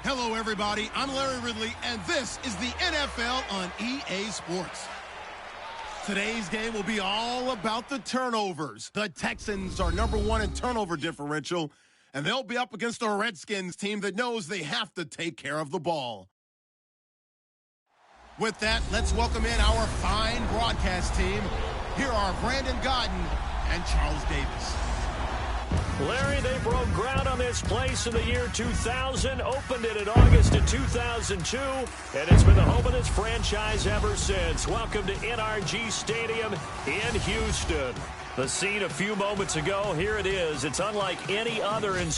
Hello, everybody. I'm Larry Ridley, and this is the NFL on EA Sports. Today's game will be all about the turnovers. The Texans are #1 in turnover differential, and they'll be up against a Redskins team that knows they have to take care of the ball. With that, let's welcome in our fine broadcast team. Here are Brandon Godden and Charles Davis. Larry, they broke ground on this place in the year 2000, opened it in August of 2002, and it's been the home of this franchise ever since. Welcome to NRG Stadium in Houston. The scene a few moments ago, here it is. It's unlike any other in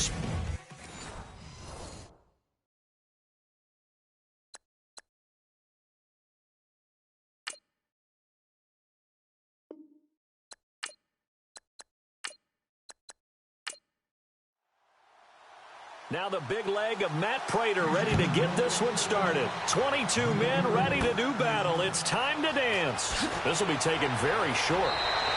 Now the big leg of Matt Prater ready to get this one started. 22 men ready to do battle. It's time to dance. This will be taken very short.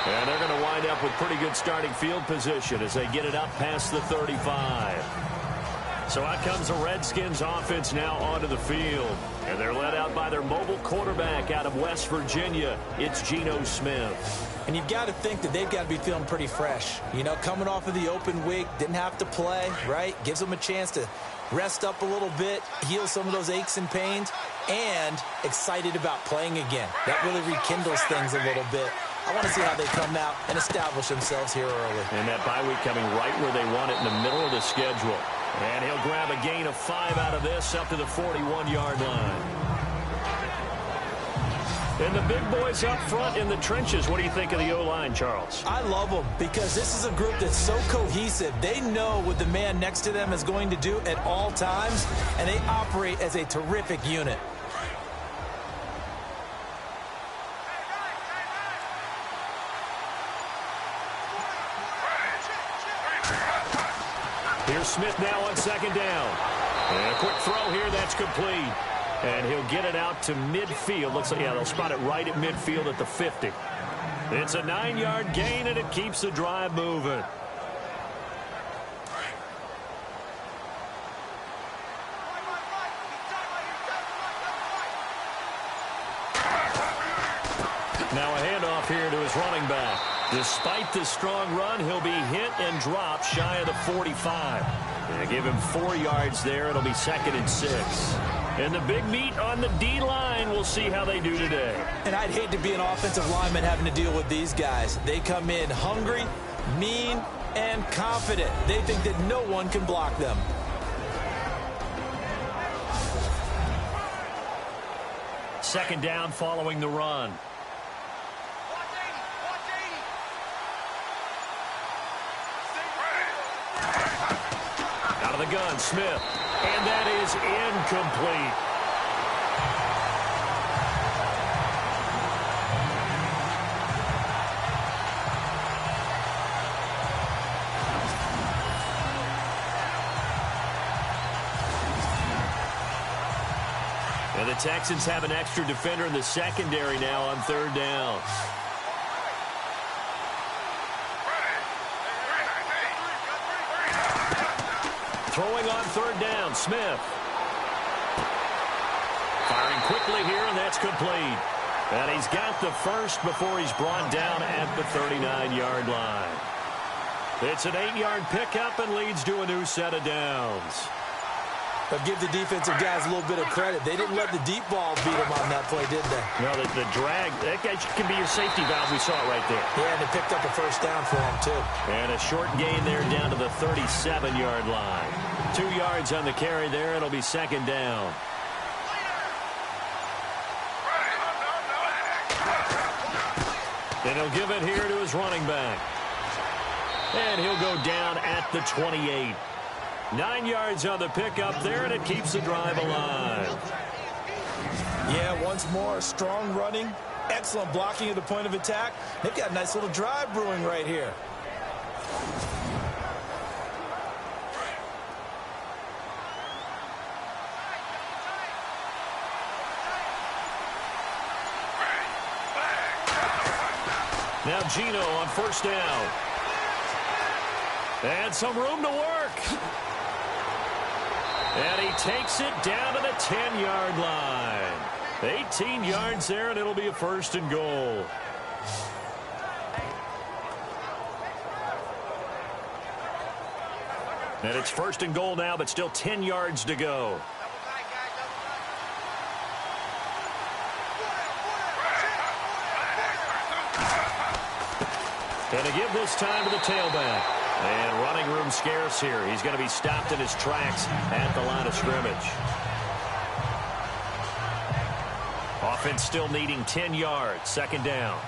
And they're going to wind up with pretty good starting field position as they get it up past the 35. So out comes the Redskins offense now onto the field. And they're led out by their mobile quarterback out of West Virginia. It's Geno Smith. And you've got to think that they've got to be feeling pretty fresh. You know, coming off of the open week, didn't have to play, right? Gives them a chance to rest up a little bit, heal some of those aches and pains, and excited about playing again. That really rekindles things a little bit. I want to see how they come out and establish themselves here early. And that bye week coming right where they want it in the middle of the schedule. And he'll grab a gain of 5 out of this up to the 41-yard line. And the big boys up front in the trenches. What do you think of the O-line, Charles? I love them because this is a group that's so cohesive. They know what the man next to them is going to do at all times, and they operate as a terrific unit. Here's Smith now on second down. And a quick throw here, that's complete. And he'll get it out to midfield. Looks like, yeah, they'll spot it right at midfield at the 50. It's a 9-yard gain, and it keeps the drive moving. Now a handoff here to his running back. Despite the strong run, he'll be hit and dropped shy of the 45. And give him 4 yards there. It'll be 2nd and 6. And the big meat on the D-line, we'll see how they do today. And I'd hate to be an offensive lineman having to deal with these guys. They come in hungry, mean, and confident. They think that no one can block them. Second down following the run. Out of the gun, Smith. And that is incomplete. And the Texans have an extra defender in the secondary now on 3rd down. Throwing on 3rd down, Smith. Firing quickly here, and that's complete. And he's got the first before he's brought down at the 39-yard line. It's an 8-yard pickup and leads to a new set of downs. But give the defensive guys a little bit of credit. They didn't let the deep ball beat them on that play, did they? No, the drag, that guy can be your safety valve. We saw it right there. Yeah, and they picked up a first down for him, too. And a short gain there down to the 37-yard line. 2 yards on the carry there. It'll be second down. And he'll give it here to his running back. And he'll go down at the 28. 9 yards on the pickup there, and it keeps the drive alive. Yeah, once more, strong running, excellent blocking at the point of attack. They've got a nice little drive brewing right here. Now Gino on first down. And some room to work. And he takes it down to the 10-yard line. 18 yards there, and it'll be a first and goal. And it's first and goal now, but still 10 yards to go. And to give this time to the tailback. And running room scarce here. He's going to be stopped in his tracks at the line of scrimmage. Offense still needing 10 yards. Second down.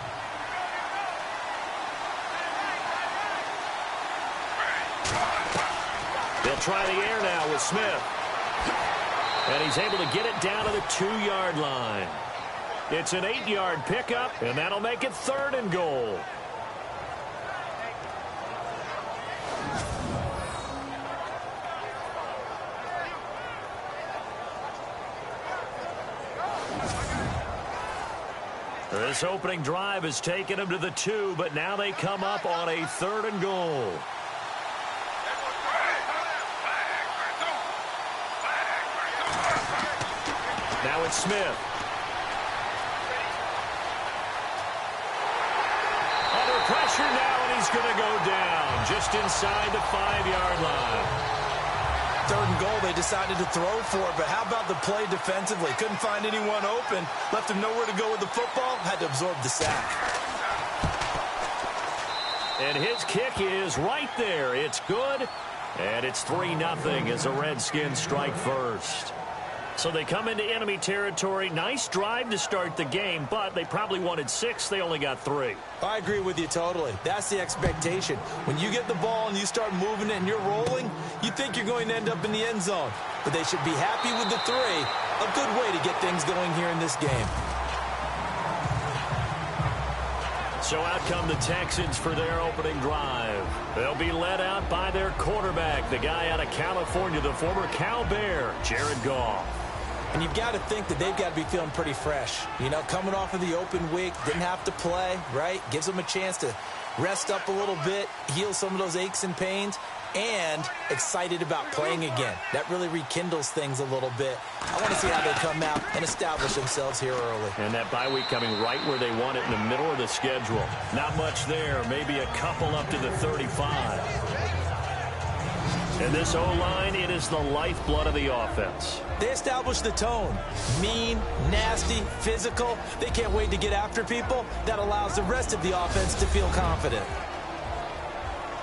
They'll try the air now with Smith. And he's able to get it down to the 2-yard line. It's an 8-yard pickup, and that'll make it third and goal. This opening drive has taken them to the 2, but now they come up on a third and goal. Now it's Smith. Under pressure now, and he's going to go down just inside the 5-yard line. Third and goal, they decided to throw for it, but how about the play defensively? Couldn't find anyone open, left him nowhere to go with the football, had to absorb the sack. And his kick is right there. It's good, and it's 3-0 as the Redskins strike first. So they come into enemy territory. Nice drive to start the game, but they probably wanted 6. They only got 3. I agree with you totally. That's the expectation. When you get the ball and you start moving it and you're rolling, you think you're going to end up in the end zone. But they should be happy with the 3. A good way to get things going here in this game. So out come the Texans for their opening drive. They'll be led out by their quarterback, the guy out of California, the former Cal Bear, Jared Goff. And you've got to think that they've got to be feeling pretty fresh. You know, coming off of the open week, didn't have to play, right? Gives them a chance to rest up a little bit, heal some of those aches and pains, and excited about playing again. That really rekindles things a little bit. I want to see how they come out and establish themselves here early. And that bye week coming right where they want it, in the middle of the schedule. Not much there, maybe a couple up to the 35. And this O-line, it is the lifeblood of the offense. They establish the tone. Mean, nasty, physical. They can't wait to get after people. That allows the rest of the offense to feel confident.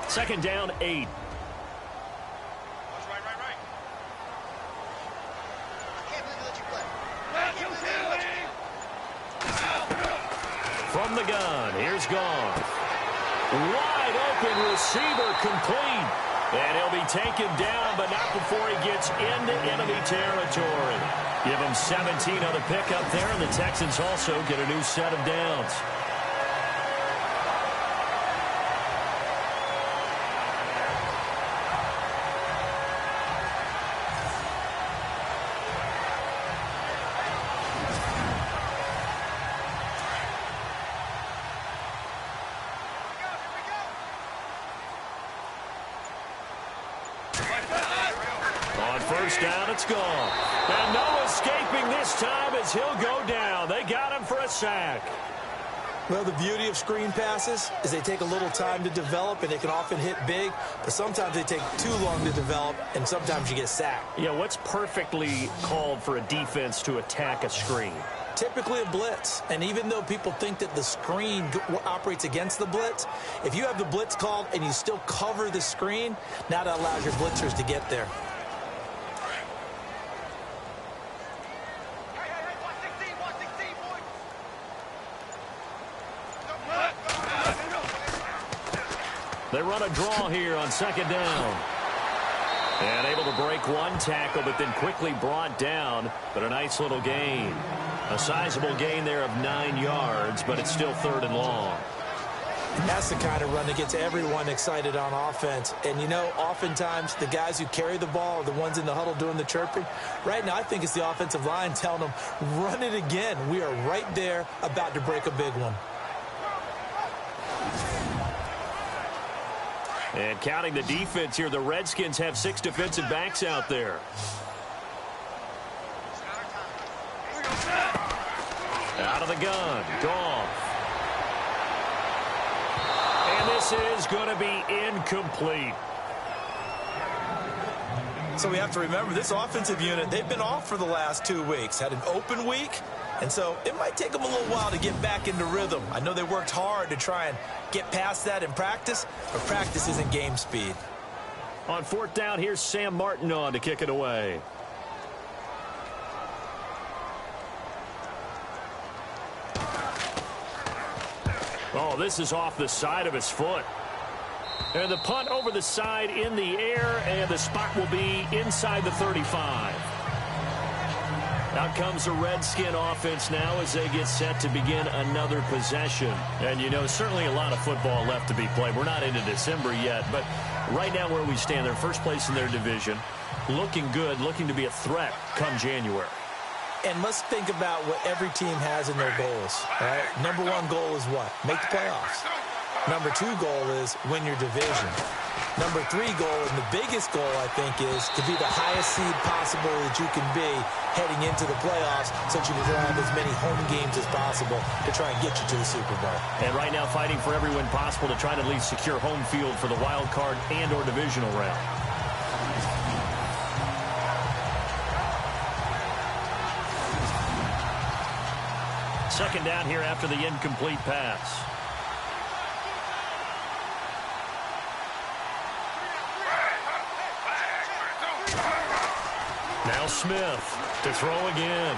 Second down, 8. From the gun, here's Goff. Wide open receiver, complete. And he'll be taken down, but not before he gets into enemy territory. Give him 17 on the pickup there, and the Texans also get a new set of downs. First down, it's gone. And no escaping this time as he'll go down. They got him for a sack. Well, the beauty of screen passes is they take a little time to develop, and they can often hit big, but sometimes they take too long to develop, and sometimes you get sacked. Yeah, what's perfectly called for a defense to attack a screen? Typically a blitz, and even though people think that the screen operates against the blitz, if you have the blitz called and you still cover the screen, now that allows your blitzers to get there. They run a draw here on second down. And able to break one tackle, but then quickly brought down. But a nice little gain. A sizable gain there of 9 yards, but it's still 3rd and long. That's the kind of run that gets everyone excited on offense. And, you know, oftentimes the guys who carry the ball are the ones in the huddle doing the chirping. Right now, I think it's the offensive line telling them, run it again. We are right there about to break a big one. And counting the defense here, the Redskins have 6 defensive backs out there. Out of the gun, Goff. And this is going to be incomplete. So we have to remember this offensive unit, they've been off for the last 2 weeks. Had an open week, and so it might take them a little while to get back into rhythm. I know they worked hard to try and get past that in practice, but practice isn't game speed. On 4th down, here's Sam Martin on to kick it away. Oh, this is off the side of his foot. And the punt over the side in the air, and the spot will be inside the 35. Out comes the Redskin offense now as they get set to begin another possession. And, you know, certainly a lot of football left to be played. We're not into December yet, but right now where we stand, they're first place in their division, looking good, looking to be a threat come January. And let's think about what every team has in their goals. All right? Number 1 goal is what? Make the playoffs. Number 2 goal is win your division. Number 3 goal, and the biggest goal, I think, is to be the highest seed possible that you can be heading into the playoffs so that you can have as many home games as possible to try and get you to the Super Bowl. And right now fighting for every win possible to try to at least secure home field for the wild card and or divisional round. Second down here after the incomplete pass. Now Smith to throw again.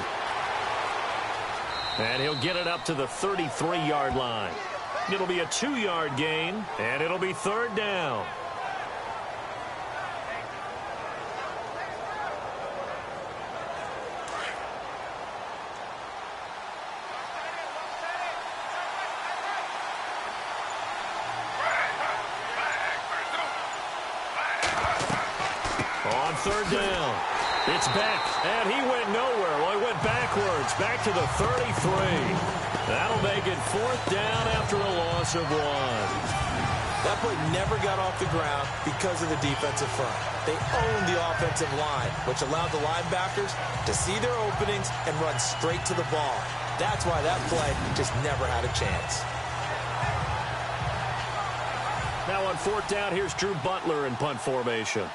And he'll get it up to the 33-yard line. It'll be a 2-yard gain, and it'll be 3rd down. On 3rd down. It's Beck, and he went nowhere. Well, he went backwards, back to the 33. That'll make it 4th down after a loss of 1. That play never got off the ground because of the defensive front. They owned the offensive line, which allowed the linebackers to see their openings and run straight to the ball. That's why that play just never had a chance. Now on 4th down, here's Drew Butler in punt formation.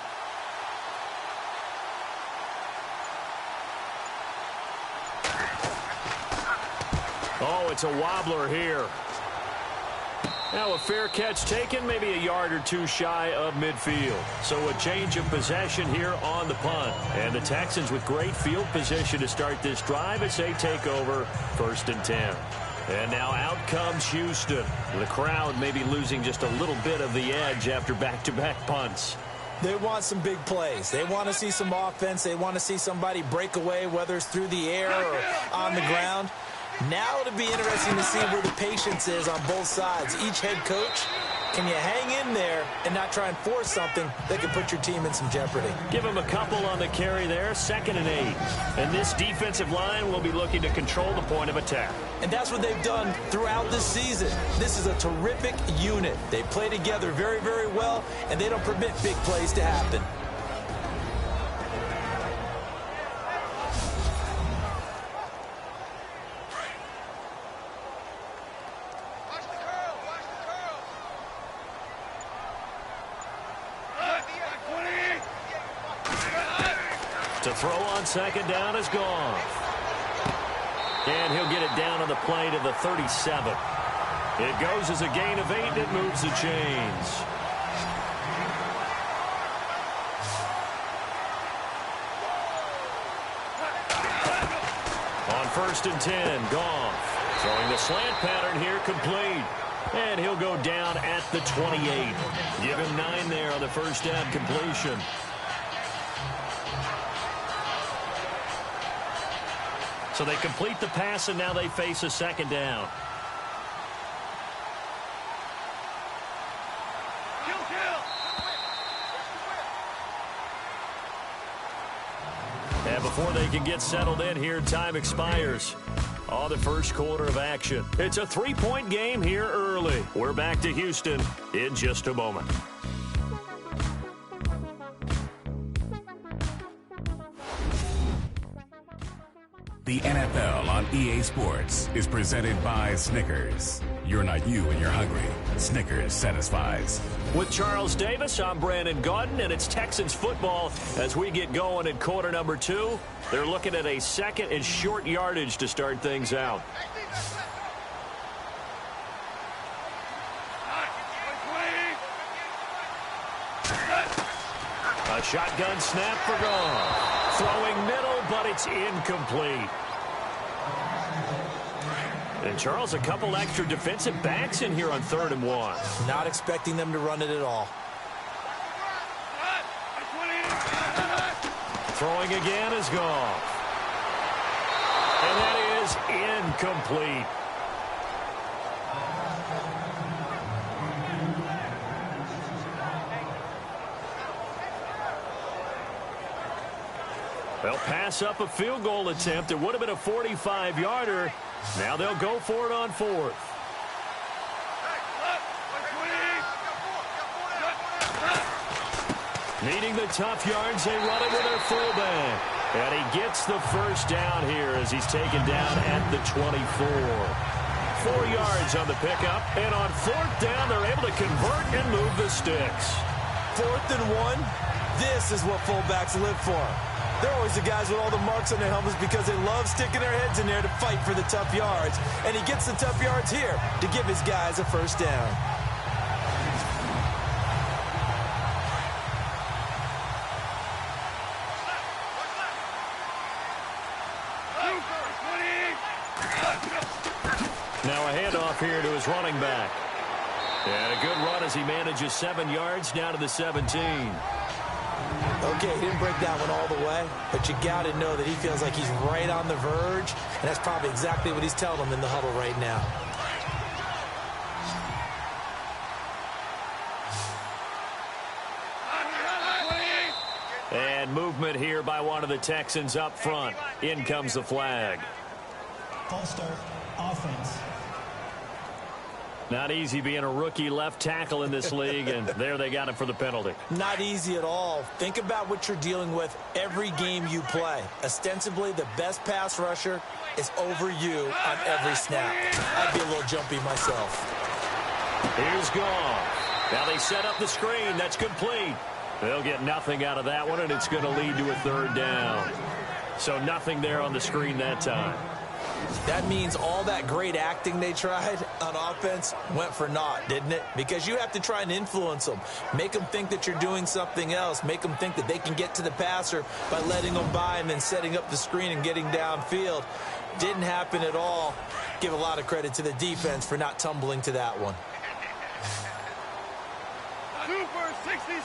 Oh, it's a wobbler here. Now a fair catch taken, maybe a yard or 2 shy of midfield. So a change of possession here on the punt. And the Texans with great field position to start this drive as they take over 1st and 10. And now out comes Houston. The crowd maybe losing just a little bit of the edge after back-to-back punts. They want some big plays. They want to see some offense. They want to see somebody break away, whether it's through the air or on the ground. Now it'll be interesting to see where the patience is on both sides. Each head coach, can you hang in there and not try and force something that can put your team in some jeopardy? Give him a couple on the carry there, 2nd and 8. And this defensive line will be looking to control the point of attack. And that's what they've done throughout this season. This is a terrific unit. They play together very, very well, and they don't permit big plays to happen. To throw on second down is Goff. And he'll get it down on the play to the 37. It goes as a gain of 8, and it moves the chains. On 1st and 10, Goff. Throwing the slant pattern here, complete. And he'll go down at the 28. Give him 9 there on the first down completion. So they complete the pass, and now they face a second down. And before they can get settled in here, time expires on the first quarter of action. It's a 3-point game here early. We're back to Houston in just a moment. The NFL on EA Sports is presented by Snickers. You're not you when you're hungry. Snickers satisfies. With Charles Davis, I'm Brandon Gaudin, and it's Texans football as we get going in quarter number 2. They're looking at a second and short yardage to start things out. A shotgun snap for Goff. Throwing middle, but it's incomplete. And Charles, a couple extra defensive backs in here on 3rd and 1. Not expecting them to run it at all. Throwing again is Goff. And that is incomplete. They'll pass up a field goal attempt. It would have been a 45-yarder. Now they'll go for it on 4th. Needing the tough yards, they run it with their fullback. And he gets the first down here as he's taken down at the 24. 4 yards on the pickup. And on 4th down, they're able to convert and move the sticks. 4th and 1, this is what fullbacks live for. They're always the guys with all the marks on their helmets because they love sticking their heads in there to fight for the tough yards. And he gets the tough yards here to give his guys a first down. Now a handoff here to his running back. And a good run as he manages 7 yards down to the 17. Okay, he didn't break that one all the way, but you got to know that he feels like he's right on the verge, and that's probably exactly what he's telling them in the huddle right now. And movement here by one of the Texans up front. In comes the flag. False start, offense. Not easy being a rookie left tackle in this league, and there they got him for the penalty. Not easy at all. Think about what you're dealing with every game you play. Ostensibly, the best pass rusher is over you on every snap. I'd be a little jumpy myself. Here's Goff. Now they set up the screen. That's complete. They'll get nothing out of that one, and it's going to lead to a 3rd down. So nothing there on the screen that time. That means all that great acting they tried on offense went for naught, didn't it? Because you have to try and influence them. Make them think that you're doing something else. Make them think that they can get to the passer by letting them by and then setting up the screen and getting downfield. Didn't happen at all. Give a lot of credit to the defense for not tumbling to that one. Super 66.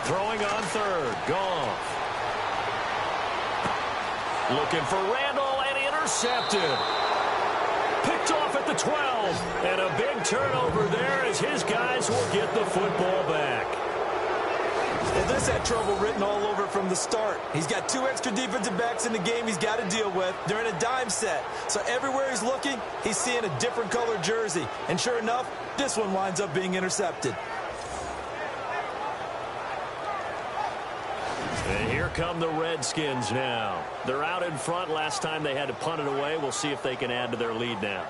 Throwing on 3rd. Goff. Looking for Randall, and intercepted. Picked off at the 12. And a big turnover there as his guys will get the football back. Well, this had trouble written all over it from the start. He's got 2 extra defensive backs in the game he's got to deal with. They're in a dime set. So everywhere he's looking, he's seeing a different colored jersey. And sure enough, this one winds up being intercepted. And here come the Redskins now. They're out in front. Last time they had to punt it away. We'll see if they can add to their lead now.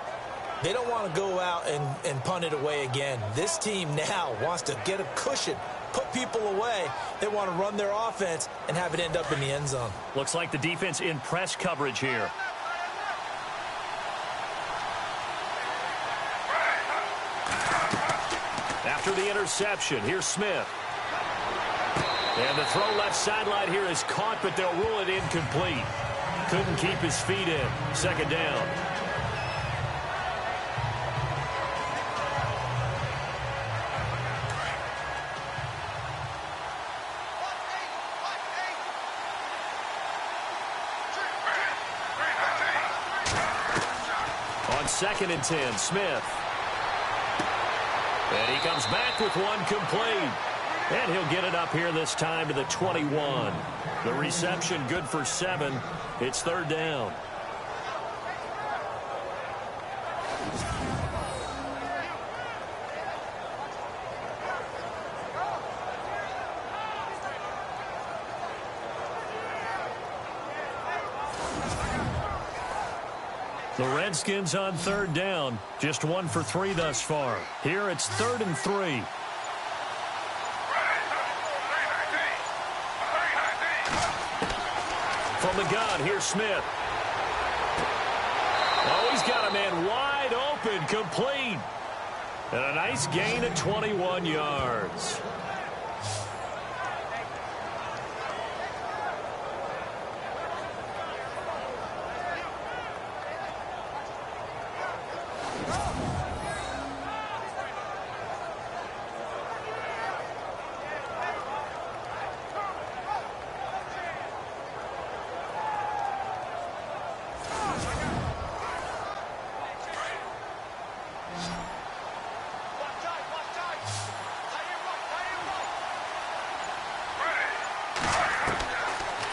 They don't want to go out and punt it away again. This team now wants to get a cushion, put people away. They want to run their offense and have it end up in the end zone. Looks like the defense in press coverage here. After the interception, here's Smith. And the throw left sideline here is caught, but they'll rule it incomplete. Couldn't keep his feet in. Second down. On 2nd and 10, Smith. And he comes back with one complete. And he'll get it up here this time to the 21. The reception good for 7. It's 3rd down. The Redskins on 3rd down. Just 1 for 3 thus far. Here it's 3rd and 3. From the gun, here's Smith. Oh, he's got a man wide open, complete. And a nice gain of 21 yards.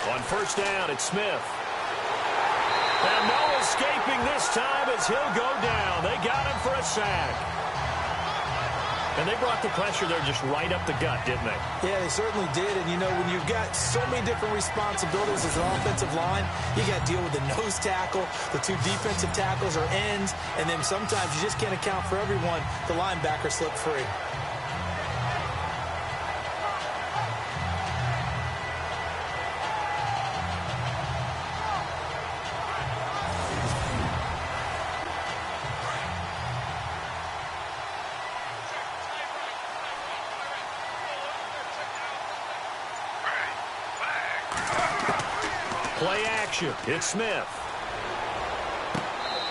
On 1st down, it's Smith. And no escaping this time as he'll go down. They got him for a sack. And they brought the pressure there just right up the gut, didn't they? Yeah, they certainly did. And, you know, when you've got so many different responsibilities as an offensive line, you got to deal with the nose tackle, the 2 defensive tackles or ends, and then sometimes you just can't account for everyone. The linebacker slipped free. Play action. It's Smith.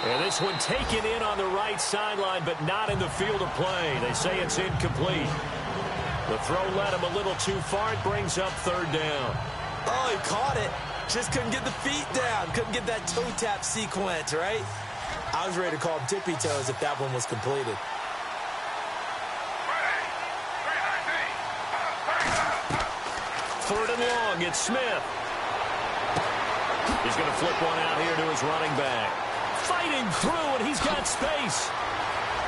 And this one taken in on the right sideline, but not in the field of play. They say it's incomplete. The throw led him a little too far. It brings up 3rd down. Oh, he caught it. Just couldn't get the feet down. Couldn't get that toe tap sequence, right? I was ready to call him tippy toes if that one was completed. Third and long. It's Smith. He's going to flip one out here to his running back. Fighting through, and he's got space.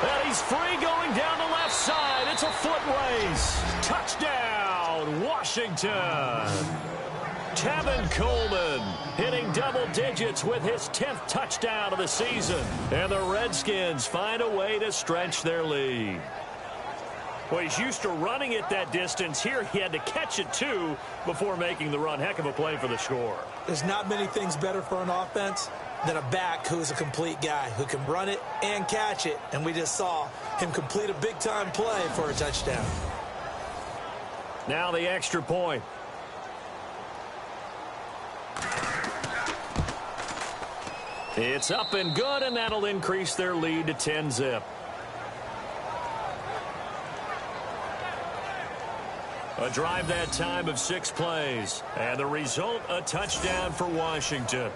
And he's free going down the left side. It's a foot race. Touchdown, Washington. Tevin Coleman hitting double digits with his 10th touchdown of the season. And the Redskins find a way to stretch their lead. Well, he's used to running it that distance. Here he had to catch it, too, before making the run. Heck of a play for the score. There's not many things better for an offense than a back who's a complete guy, who can run it and catch it. And we just saw him complete a big-time play for a touchdown. Now the extra point. It's up and good, and that'll increase their lead to 10-zip. A drive that time of 6 plays. And the result, a touchdown for Washington.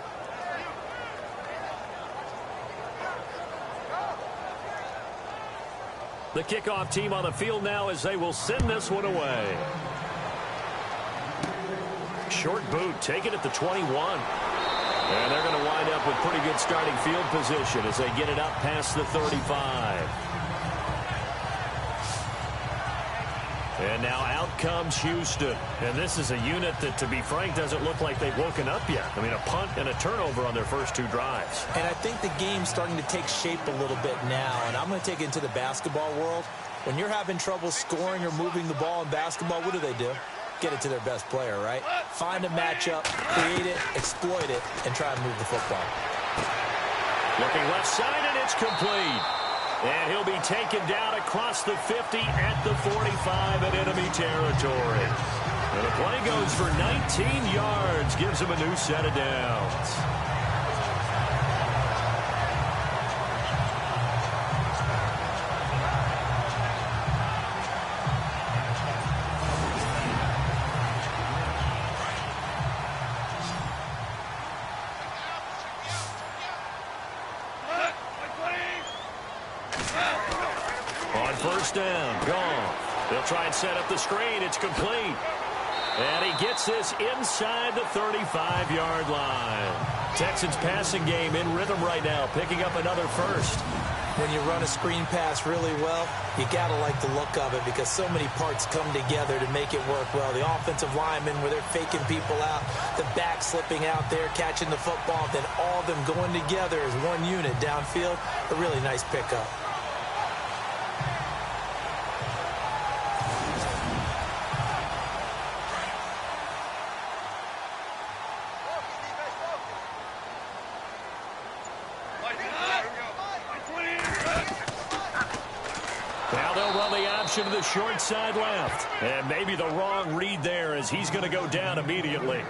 The kickoff team on the field now as they will send this one away. Short boot, take it at the 21. And they're going to wind up with pretty good starting field position as they get it up past the 35. And now out comes Houston. And this is a unit that, to be frank, doesn't look like they've woken up yet. I mean, a punt and a turnover on their first 2 drives. And I think the game's starting to take shape a little bit now. And I'm going to take it into the basketball world. When you're having trouble scoring or moving the ball in basketball, what do? Get it to their best player, right? Find a matchup, create it, exploit it, and try and move the football. Looking left side, and it's complete. And he'll be taken down across the 50 at the 45 in enemy territory. And the play goes for 19 yards, gives him a new set of downs. First down, gone. They'll try and set up the screen. It's complete. And he gets this inside the 35-yard line. Texans passing game in rhythm right now, picking up another first. When you run a screen pass really well, you got to like the look of it because so many parts come together to make it work well. The offensive linemen, where they're faking people out, the back slipping out there, catching the football, then all of them going together as one unit downfield. A really nice pickup. To the short side left. And maybe the wrong read there as he's going to go down immediately.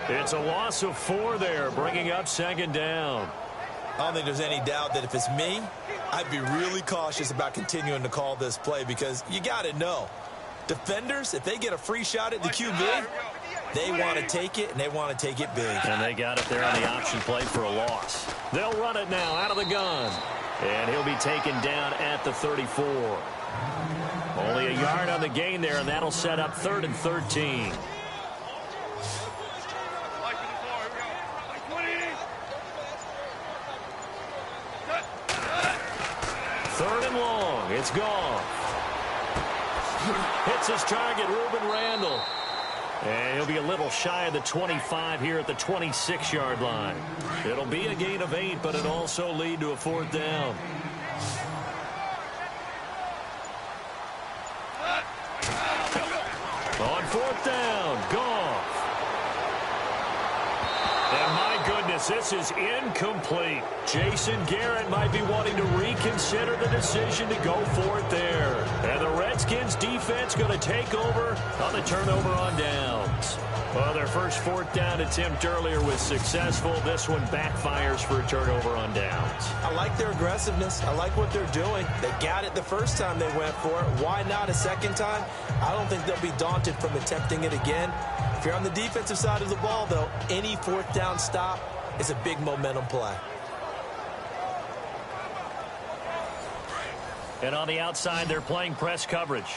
It's a loss of 4 there, bringing up second down. I don't think there's any doubt that if it's me, I'd be really cautious about continuing to call this play because you got to know, defenders, if they get a free shot at the QB, they want to take it, and they want to take it big. And they got it there on the option play for a loss. They'll run it now out of the gun. And he'll be taken down at the 34. Only a yard on the gain there, and that'll set up 3rd and 13. Third and long. It's gone. Hits his target, Reuben Randall. And he'll be a little shy of the 25 here at the 26-yard line. It'll be a gain of 8, but it'll also lead to a 4th down. On 4th down, Goff. And my goodness, this is incomplete. Jason Garrett might be wanting to reconsider the decision to go for it there. And the Redskins defense going to take over on the turnover on downs. Well, their first 4th down attempt earlier was successful. This one backfires for a turnover on downs. I like their aggressiveness. I like what they're doing. They got it the first time they went for it. Why not a second time? I don't think they'll be daunted from attempting it again. If you're on the defensive side of the ball, though, any 4th down stop is a big momentum play. And on the outside, they're playing press coverage.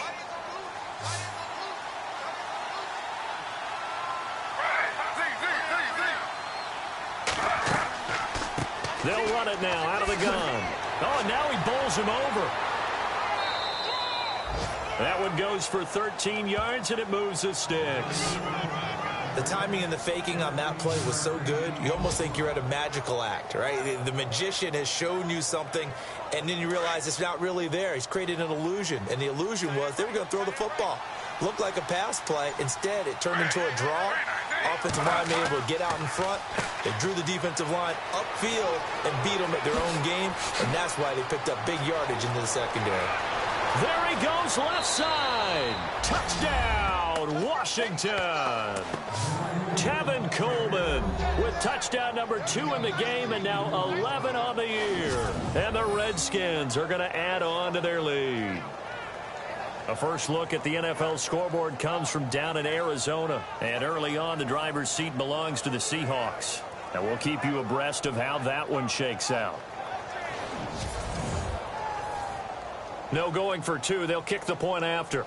They'll run it now out of the gun. Oh, and now he bowls him over. That one goes for 13 yards, and it moves the sticks. The timing and the faking on that play was so good, you almost think you're at a magical act, right? The magician has shown you something, and then you realize it's not really there. He's created an illusion, and the illusion was they were going to throw the football. Looked like a pass play. Instead, it turned into a draw. Offensive line able to get out in front. They drew the defensive line upfield and beat them at their own game, and that's why they picked up big yardage into the secondary. There he goes left side. Touchdown, Washington. Tevin Coleman with touchdown number 2 in the game and now 11 on the year. And the Redskins are going to add on to their lead. A first look at the NFL scoreboard comes from down in Arizona. And early on, the driver's seat belongs to the Seahawks. And we'll keep you abreast of how that one shakes out. No going for 2. They'll kick the point after.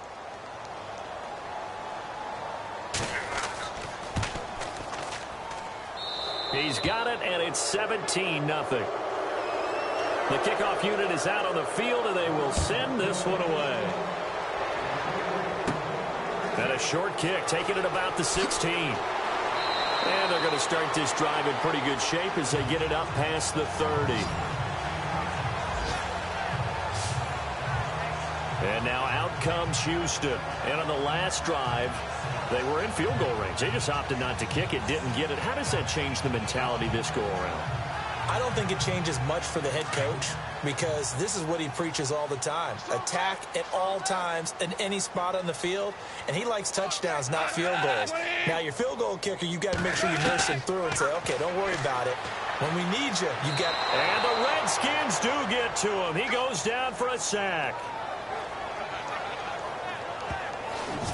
He's got it, and it's 17-0. The kickoff unit is out on the field, and they will send this one away. And a short kick, taking it about the 16. And they're going to start this drive in pretty good shape as they get it up past the 30. And now out comes Houston. And on the last drive, they were in field goal range. They just opted not to kick it, didn't get it. How does that change the mentality this go around? I don't think it changes much for the head coach because this is what he preaches all the time. Attack at all times in any spot on the field, and he likes touchdowns, not field goals. Now, your field goal kicker, you've got to make sure you nurse him through and say, okay, don't worry about it. When we need you, you got... And the Redskins do get to him. He goes down for a sack.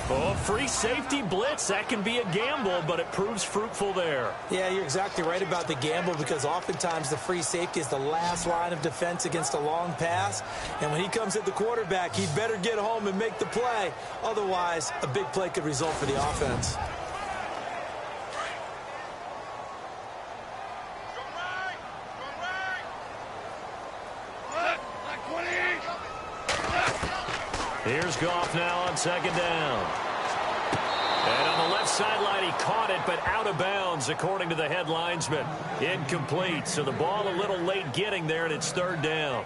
Oh, free safety blitz. That can be a gamble, but it proves fruitful there. Yeah, you're exactly right about the gamble because oftentimes the free safety is the last line of defense against a long pass. And when he comes at the quarterback, he better get home and make the play. Otherwise, a big play could result for the offense. Here's Goff now on second down. And on the left sideline, he caught it, but out of bounds, according to the head linesman. Incomplete, so the ball a little late getting there, and it's third down.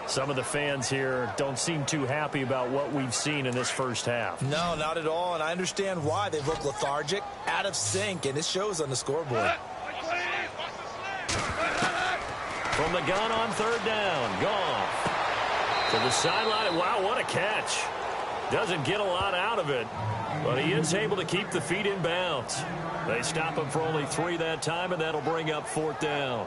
Some of the fans here don't seem too happy about what we've seen in this first half. No, not at all, and I understand why. They've looked lethargic, out of sync, and it shows on the scoreboard. From the gun on third down, Goff. To the sideline. Wow, what a catch. Doesn't get a lot out of it, but he is able to keep the feet in bounds. They stop him for only 3 that time, and that'll bring up fourth down.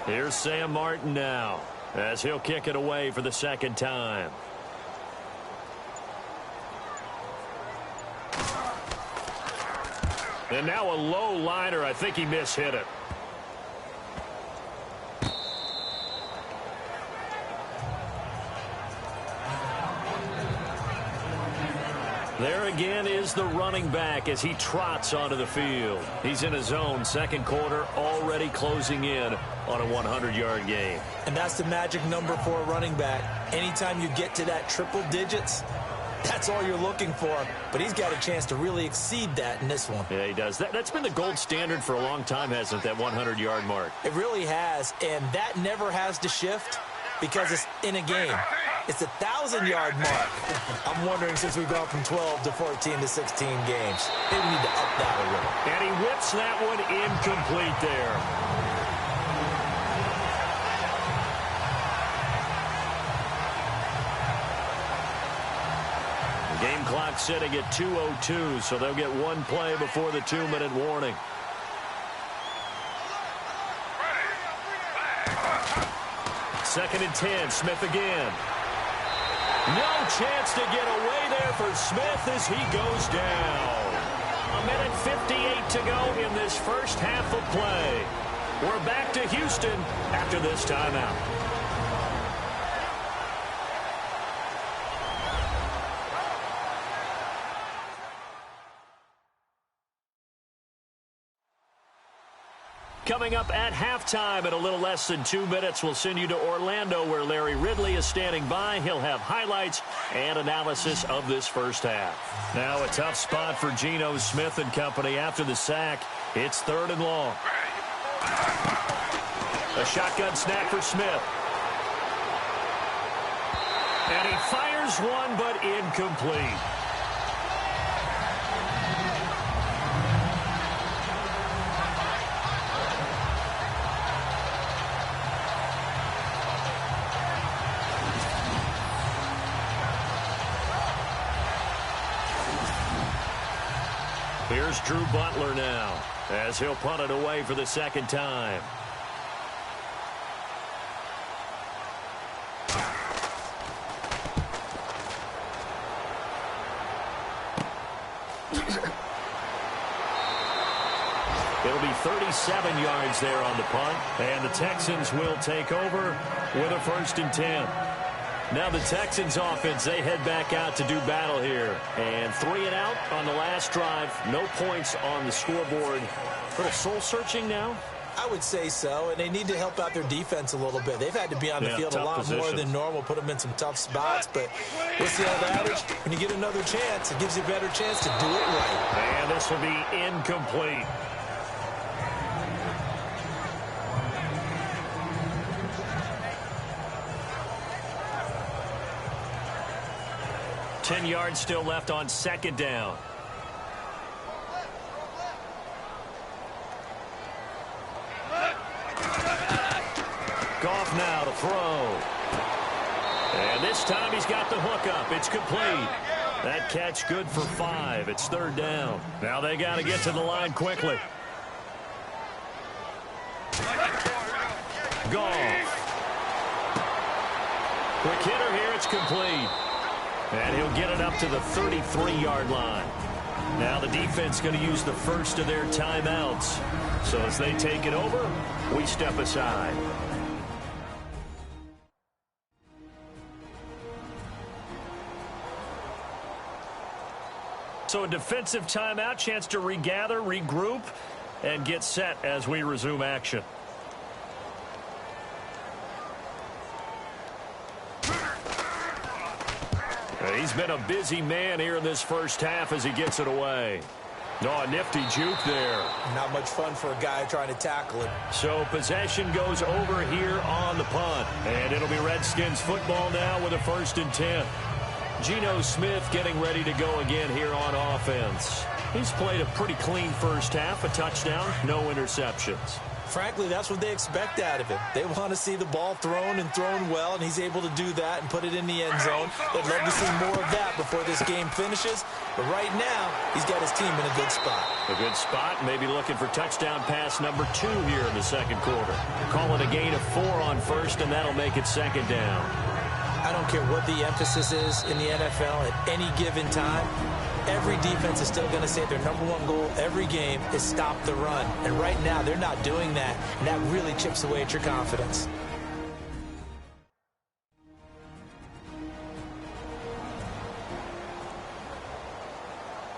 Here's Sam Martin now as he'll kick it away for the second time. And now a low liner. I think he mishit it. There again is the running back as he trots onto the field. He's in his own second quarter, already closing in on a 100-yard game. And that's the magic number for a running back. Anytime you get to that triple digits, that's all you're looking for. But he's got a chance to really exceed that in this one. Yeah, he does. That's been the gold standard for a long time, hasn't it, that 100-yard mark? It really has, and that never has to shift because it's in a game. It's a 1,000-yard mark. I'm wondering, since we've gone from 12 to 14 to 16 games, maybe we need to up that a little. And he whips that one incomplete there. The game clock sitting at 2:02, so they'll get one play before the 2-minute warning. Second and 10, Smith again. No chance to get away there for Smith as he goes down. 1:58 to go in this first half of play. We're back to Houston after this timeout. Coming up at halftime in a little less than 2 minutes, we'll send you to Orlando where Larry Ridley is standing by. He'll have highlights and analysis of this first half. Now a tough spot for Geno Smith and company after the sack. It's third and long. A shotgun snap for Smith. And he fires one, but incomplete. Here's Drew Butler now as he'll punt it away for the second time. It'll be 37 yards there on the punt, and the Texans will take over with a 1st and 10. Now the Texans offense, they head back out to do battle here. And 3 and out on the last drive. No points on the scoreboard. A little soul-searching now? I would say so, and they need to help out their defense a little bit. They've had to be on the field a lot more than normal, put them in some tough spots. But what's the old adage? When you get another chance, it gives you a better chance to do it right. And this will be incomplete. Ten yards still left on second down. Goff now to throw. And this time he's got the hook up. It's complete. That catch good for 5. It's third down. Now they got to get to the line quickly. Goff. Quick hitter here. It's complete. And he'll get it up to the 33-yard line. Now the defense going to use the first of their timeouts. So as they take it over, we step aside. So a defensive timeout, chance to regather, regroup, and get set as we resume action. He's been a busy man here in this first half as he gets it away. Oh, a nifty juke there. Not much fun for a guy trying to tackle it. So possession goes over here on the punt. And it'll be Redskins football now with a 1st and 10. Geno Smith getting ready to go again here on offense. He's played a pretty clean first half, a touchdown, no interceptions. Frankly, that's what they expect out of him. They want to see the ball thrown and thrown well, and he's able to do that and put it in the end zone. They'd love to see more of that before this game finishes. But right now, he's got his team in a good spot. A good spot, maybe looking for touchdown pass number 2 here in the second quarter. Call it a gain of 4 on first, and that'll make it second down. I don't care what the emphasis is in the NFL at any given time. Every defense is still going to say their #1 goal every game is stop the run. And right now, they're not doing that. And that really chips away at your confidence.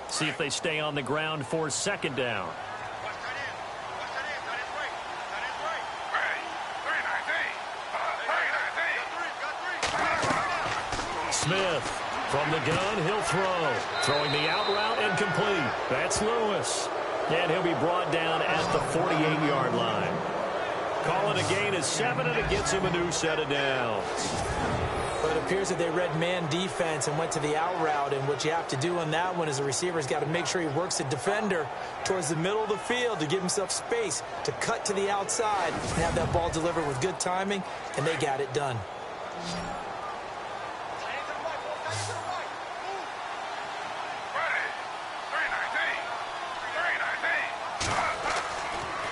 See if they stay on the ground for second down. Smith from the gun, he'll throw. Throwing the out route and complete. That's Lewis. And he'll be brought down at the 48-yard line. Call it a gain of 7, and it gets him a new set of downs. But it appears that they read man defense and went to the out route. And what you have to do on that one is the receiver's got to make sure he works the defender towards the middle of the field to give himself space to cut to the outside and have that ball delivered with good timing, and they got it done.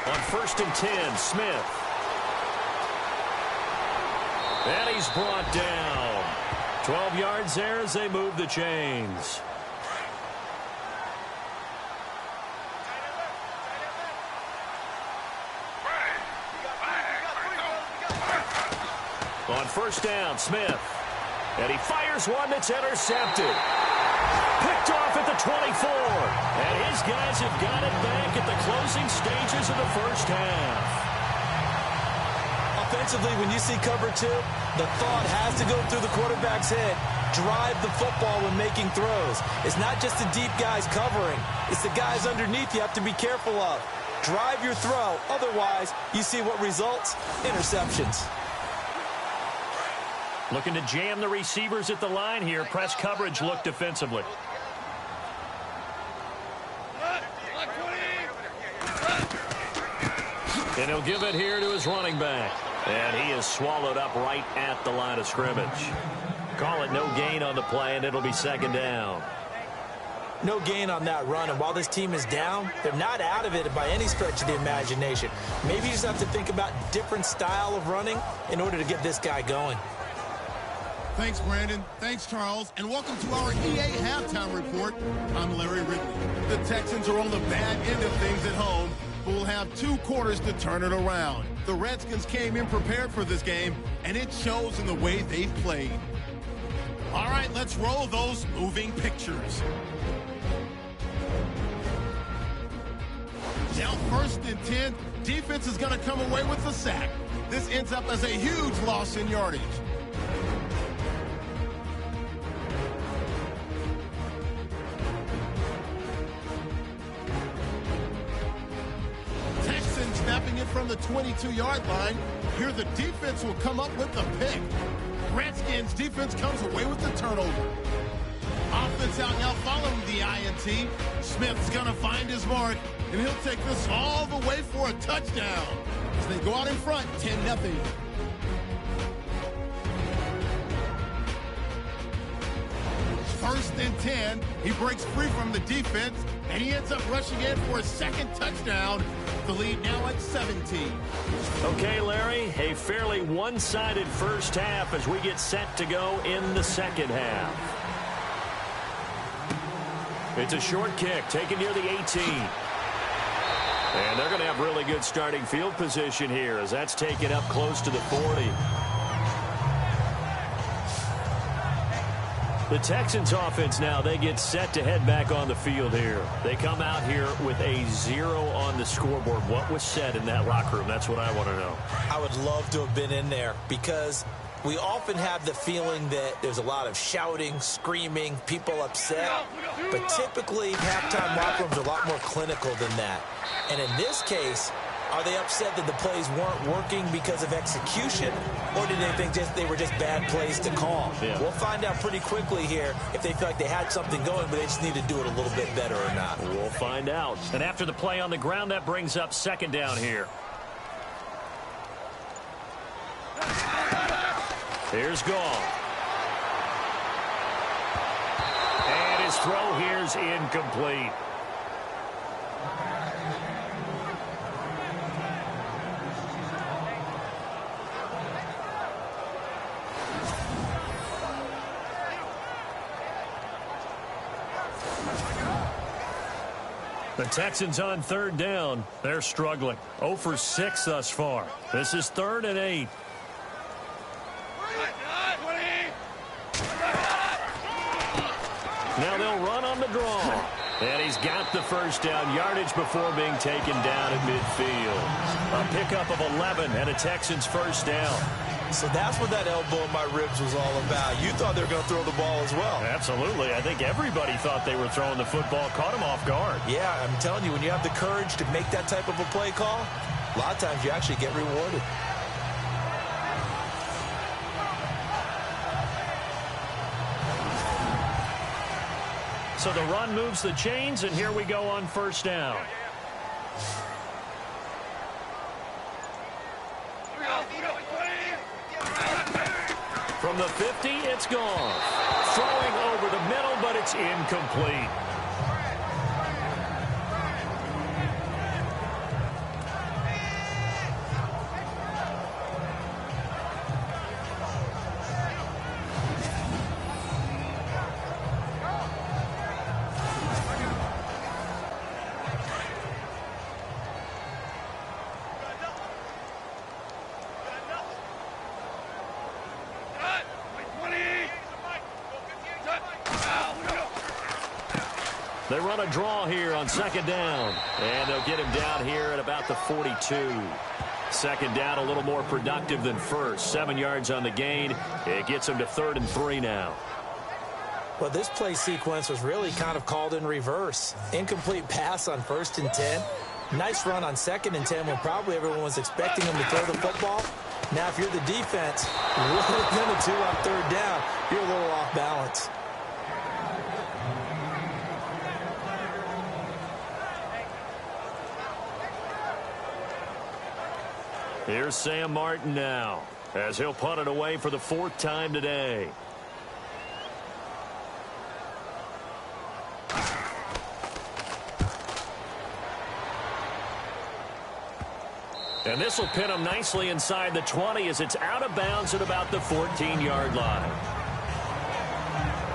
On 1st and 10, Smith. And he's brought down. 12 yards there as they move the chains. On 1st down, Smith. And he fires one that's intercepted. Picked off at the 24. And his guys have got it back at the closing stages of the first half. Offensively, when you see cover 2, the thought has to go through the quarterback's head. Drive the football when making throws. It's not just the deep guys covering. It's the guys underneath you have to be careful of. Drive your throw. Otherwise, you see what results? Interceptions. Looking to jam the receivers at the line here. Press coverage look defensively. And he'll give it here to his running back. And he is swallowed up right at the line of scrimmage. Call it no gain on the play, and it'll be second down. No gain on that run, and while this team is down, they're not out of it by any stretch of the imagination. Maybe you just have to think about different style of running in order to get this guy going. Thanks, Brandon. Thanks, Charles. And welcome to our EA Halftime Report. I'm Larry Ridley. The Texans are on the bad end of things at home, but will have 2 quarters to turn it around. The Redskins came in prepared for this game, and it shows in the way they've played. let's roll those moving pictures. Now 1st and 10, defense is going to come away with the sack. This ends up as a huge loss in yardage. Texans snapping it from the 22-yard line. Here the defense will come up with the pick. Redskins defense comes away with the turnover. Offense out now following the INT. Smith's going to find his mark, and he'll take this all the way for a touchdown as they go out in front 10-0. First and 10, he breaks free from the defense, and he ends up rushing in for a second touchdown. The lead now at 17. Okay, Larry, a fairly one-sided first half as we get set to go in the second half. It's a short kick taken near the 18. And they're going to have really good starting field position here as that's taken up close to the 40. The Texans offense now, they get set to head back on the field here. They come out here with a 0 on the scoreboard. What was said in that locker room? That's what I want to know. I would love to have been in there because we often have the feeling that there's a lot of shouting, screaming, people upset. But typically, halftime locker rooms are a lot more clinical than that. And in this case, are they upset that the plays weren't working because of execution, or did they think they were just bad plays to call? Yeah. We'll find out pretty quickly here if they feel like they had something going, but they just need to do it a little bit better or not. We'll find out. And after the play on the ground, that brings up second down here. Here's Gall. And his throw here's incomplete. The Texans on third down. They're struggling. 0 for 6 thus far. This is 3rd and 8. Now they'll run on the draw. And he's got the first down yardage before being taken down at midfield. A pickup of 11 and a Texans first down. So that's what that elbow in my ribs was all about. You thought they were going to throw the ball as well. Absolutely. I think everybody thought they were throwing the football, caught him off guard. Yeah, I'm telling you, when you have the courage to make that type of a play call, a lot of times you actually get rewarded. So the run moves the chains, and here we go on first down. From the 50, it's gone. Throwing over the middle, but it's incomplete. They run a draw here on second down. And they'll get him down here at about the 42. Second down, a little more productive than first. 7 yards on the gain. It gets him to 3rd and 3 now. Well, this play sequence was really kind of called in reverse. Incomplete pass on 1st and 10. Nice run on 2nd and 10 when probably everyone was expecting him to throw the football. Now, if you're the defense, really the 2 on 3rd down, you're a little off balance. Here's Sam Martin now as he'll punt it away for the 4th time today. And this will pin him nicely inside the 20 as it's out of bounds at about the 14-yard line.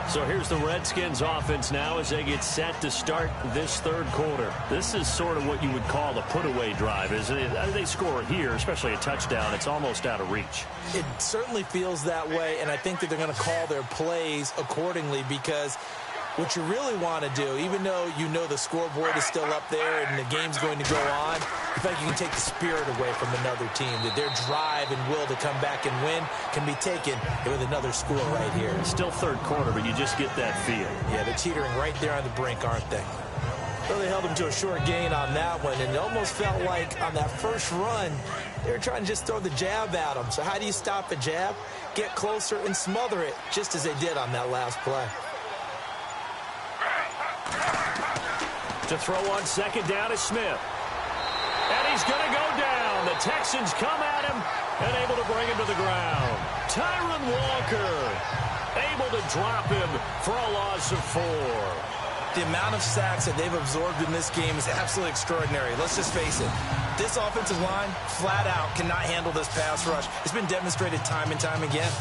So here's the Redskins offense now as they get set to start this third quarter. This is sort of what you would call a put-away drive, isn't it? They score here, especially a touchdown. It's almost out of reach. It certainly feels that way, and I think that they're going to call their plays accordingly, because what you really want to do, even though you know the scoreboard is still up there and the game's going to go on, I feel like you can take the spirit away from another team, that their drive and will to come back and win can be taken with another score right here. Still third quarter, but you just get that feel. Yeah, they're teetering right there on the brink, aren't they? Well, they held them to a short gain on that one, and it almost felt like on that first run, they were trying to just throw the jab at them. So how do you stop a jab? Get closer and smother it, just as they did on that last play. To throw on second down is Smith. And he's going to go down. The Texans come at him and able to bring him to the ground. Tyron Walker able to drop him for a loss of 4. The amount of sacks that they've absorbed in this game is absolutely extraordinary. Let's just face it. This offensive line, flat out, cannot handle this pass rush. It's been demonstrated time and time again.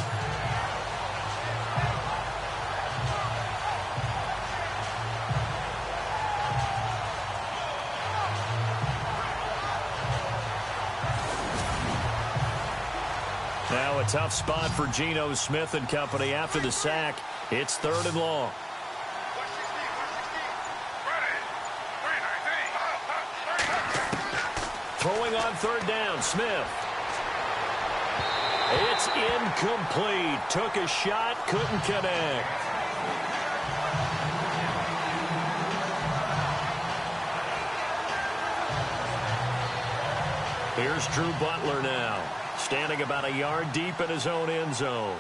Now a tough spot for Geno Smith and company after the sack. It's 3rd and long. Throwing on 3rd down, Smith. It's incomplete. Took a shot, couldn't connect. Here's Drew Butler now, standing about a yard deep in his own end zone.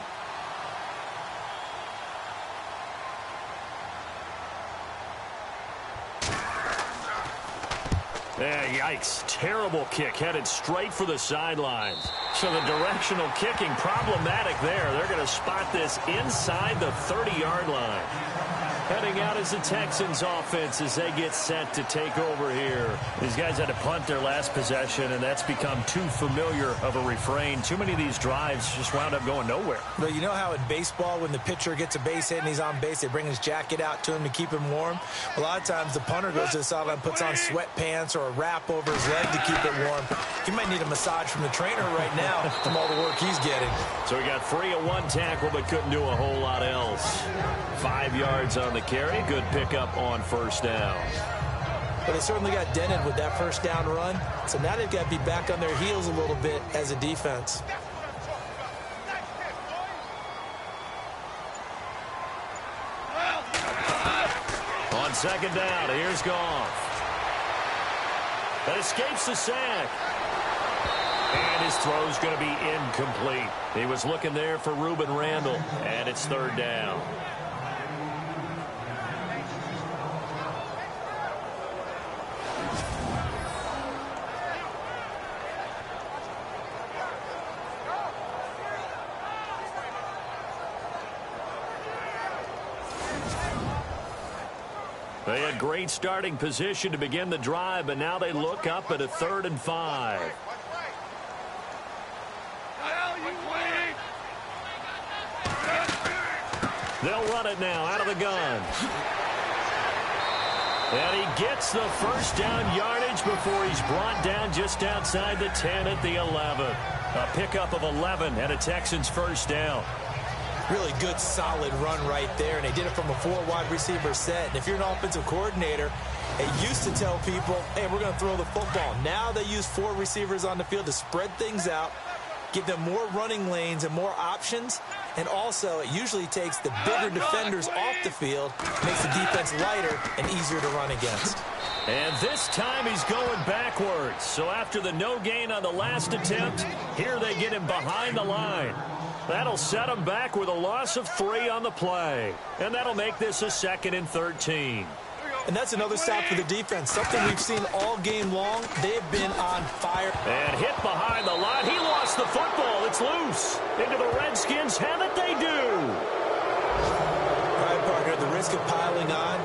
Yikes. Terrible kick headed straight for the sidelines. So the directional kicking problematic there. They're going to spot this inside the 30-yard line. Heading out is the Texans offense as they get set to take over here. These guys had to punt their last possession, and that's become too familiar of a refrain. Too many of these drives just wound up going nowhere. But you know how in baseball, when the pitcher gets a base hit and he's on base, they bring his jacket out to him to keep him warm? A lot of times the punter goes to the sideline, puts on sweatpants or a wrap over his leg to keep it warm. He might need a massage from the trainer right now from all the work he's getting. So he got free of one tackle but couldn't do a whole lot else. 5 yards on the carry. Good pickup on 1st down. But they certainly got dented with that 1st down run. So now they've got to be back on their heels a little bit as a defense. On 2nd down, here's Goff. That escapes the sack. And his throw's going to be incomplete. He was looking there for Reuben Randall, and it's 3rd down. They had great starting position to begin the drive, but now they look up at a 3rd and 5. They'll run it now out of the gun. And he gets the 1st down yardage before he's brought down just outside the 10 at the 11. A pickup of 11 and a Texans 1st down. Really good, solid run right there, and they did it from a 4 wide receiver set. And if you're an offensive coordinator, they used to tell people, hey, we're going to throw the football. Now they use 4 receivers on the field to spread things out, give them more running lanes and more options. And also, it usually takes the bigger defenders off the field, makes the defense lighter and easier to run against. And this time he's going backwards. So after the no gain on the last attempt, here they get him behind the line. That'll set him back with a loss of 3 on the play. And that'll make this a 2nd and 13. And that's another stop for the defense, something we've seen all game long. They've been on fire. And hit behind the line. He lost the football. It's loose. Into the Redskins. Have it they do. All right, partner, at the risk of piling on,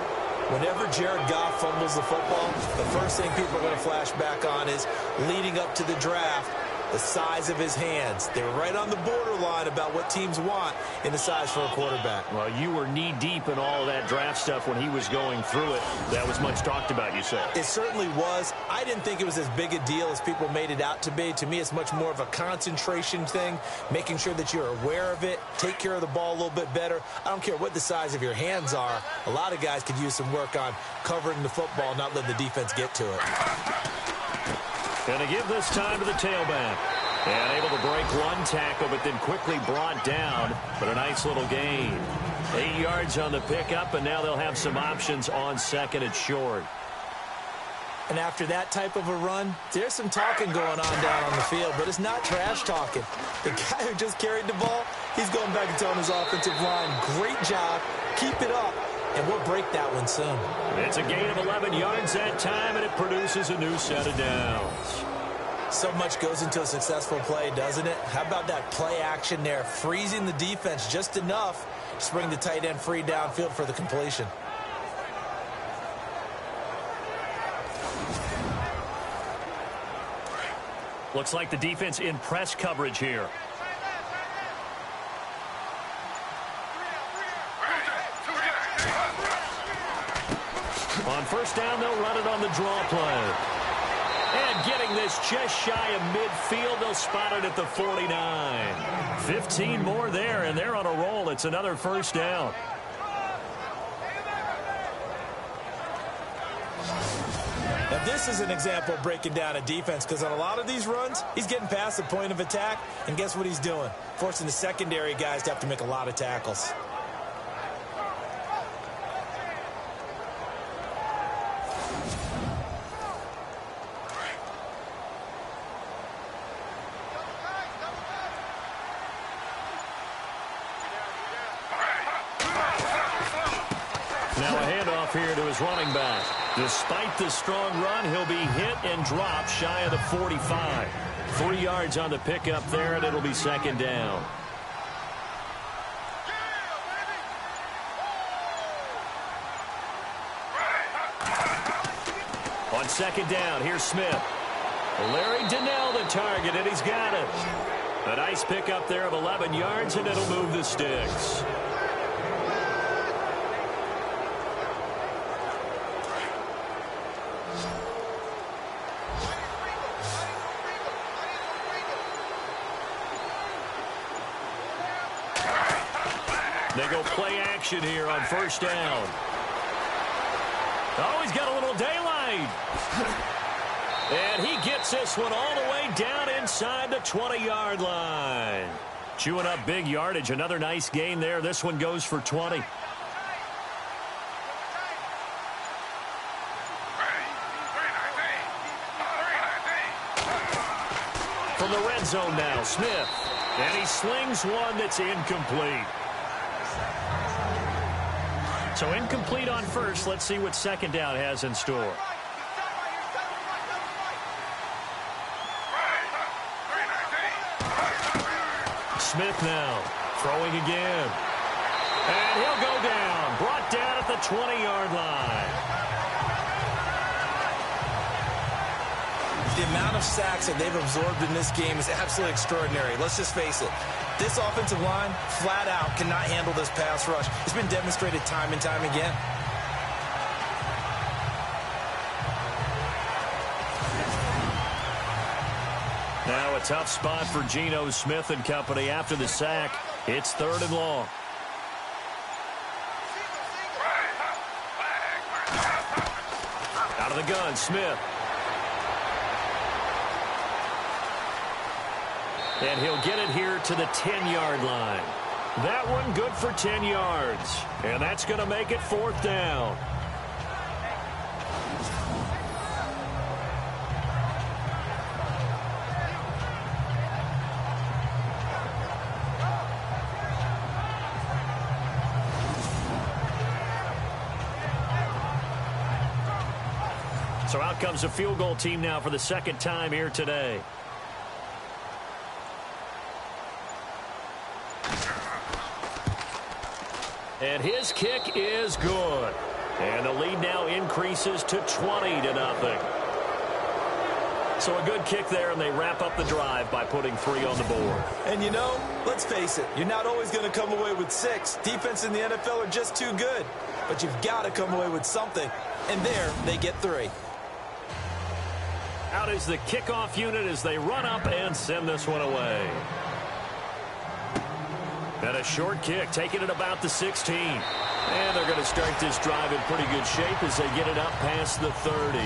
whenever Jared Goff fumbles the football, the first thing people are going to flash back on is leading up to the draft. the size of his hands. They were right on the borderline about what teams want in the size for a quarterback. Well, you were knee-deep in all of that draft stuff when he was going through it. That was much talked about, you said. It certainly was. I didn't think it was as big a deal as people made it out to be. To me, it's much more of a concentration thing, making sure that you're aware of it, take care of the ball a little bit better. I don't care what the size of your hands are. A lot of guys could use some work on covering the football, not letting the defense get to it. Going to give this time to the tailback. And able to break one tackle, but then quickly brought down. But a nice little gain. 8 yards on the pickup, and now they'll have some options on second and short. And after that type of a run, there's some talking going on down on the field, but it's not trash talking. The guy who just carried the ball, he's going back and telling his offensive line, great job, keep it up, and we'll break that one soon. It's a gain of 11 yards that time, and it produces a new set of downs. So much goes into a successful play, doesn't it? How about that play action there, freezing the defense just enough to bring the tight end free downfield for the completion. Looks like the defense in press coverage here. On first down, they'll run it on the draw play. And getting this just shy of midfield, they'll spot it at the 49. 15 more there, and they're on a roll. It's another first down. Now, this is an example of breaking down a defense, because on a lot of these runs, he's getting past the point of attack, and guess what he's doing? Forcing the secondary guys to have to make a lot of tackles. Now a handoff here to his running back. Despite the strong run, he'll be hit and dropped shy of the 45. 3 yards on the pickup there, and it'll be second down. On second down, here's Smith. Larry Donnell the target, and he's got it. A nice pickup there of 11 yards, and it'll move the sticks. They go play action here on first down. Oh, he's got a little daylight. And he gets this one all the way down inside the 20-yard line. Chewing up big yardage. Another nice gain there. This one goes for 20. From the red zone now, Smith. And he slings one that's incomplete. So incomplete on first. Let's see what second down has in store. Smith now throwing again. And he'll go down. Brought down at the 20-yard line. The amount of sacks that they've absorbed in this game is absolutely extraordinary. Let's just face it. This offensive line, flat out, cannot handle this pass rush. It's been demonstrated time and time again. Now a tough spot for Geno Smith and company after the sack. It's third and long. Out of the gun, Smith. And he'll get it here to the 10-yard line. That one good for 10 yards. And that's going to make it fourth down. So out comes a field goal team now for the second time here today. And his kick is good. And the lead now increases to 20-0. So a good kick there, and they wrap up the drive by putting 3 on the board. And, you know, let's face it, you're not always going to come away with 6. Defense in the NFL are just too good. But you've got to come away with something. And there, they get 3. Out is the kickoff unit as they run up and send this one away. And a short kick, taking it about the 16. And they're going to start this drive in pretty good shape as they get it up past the 30.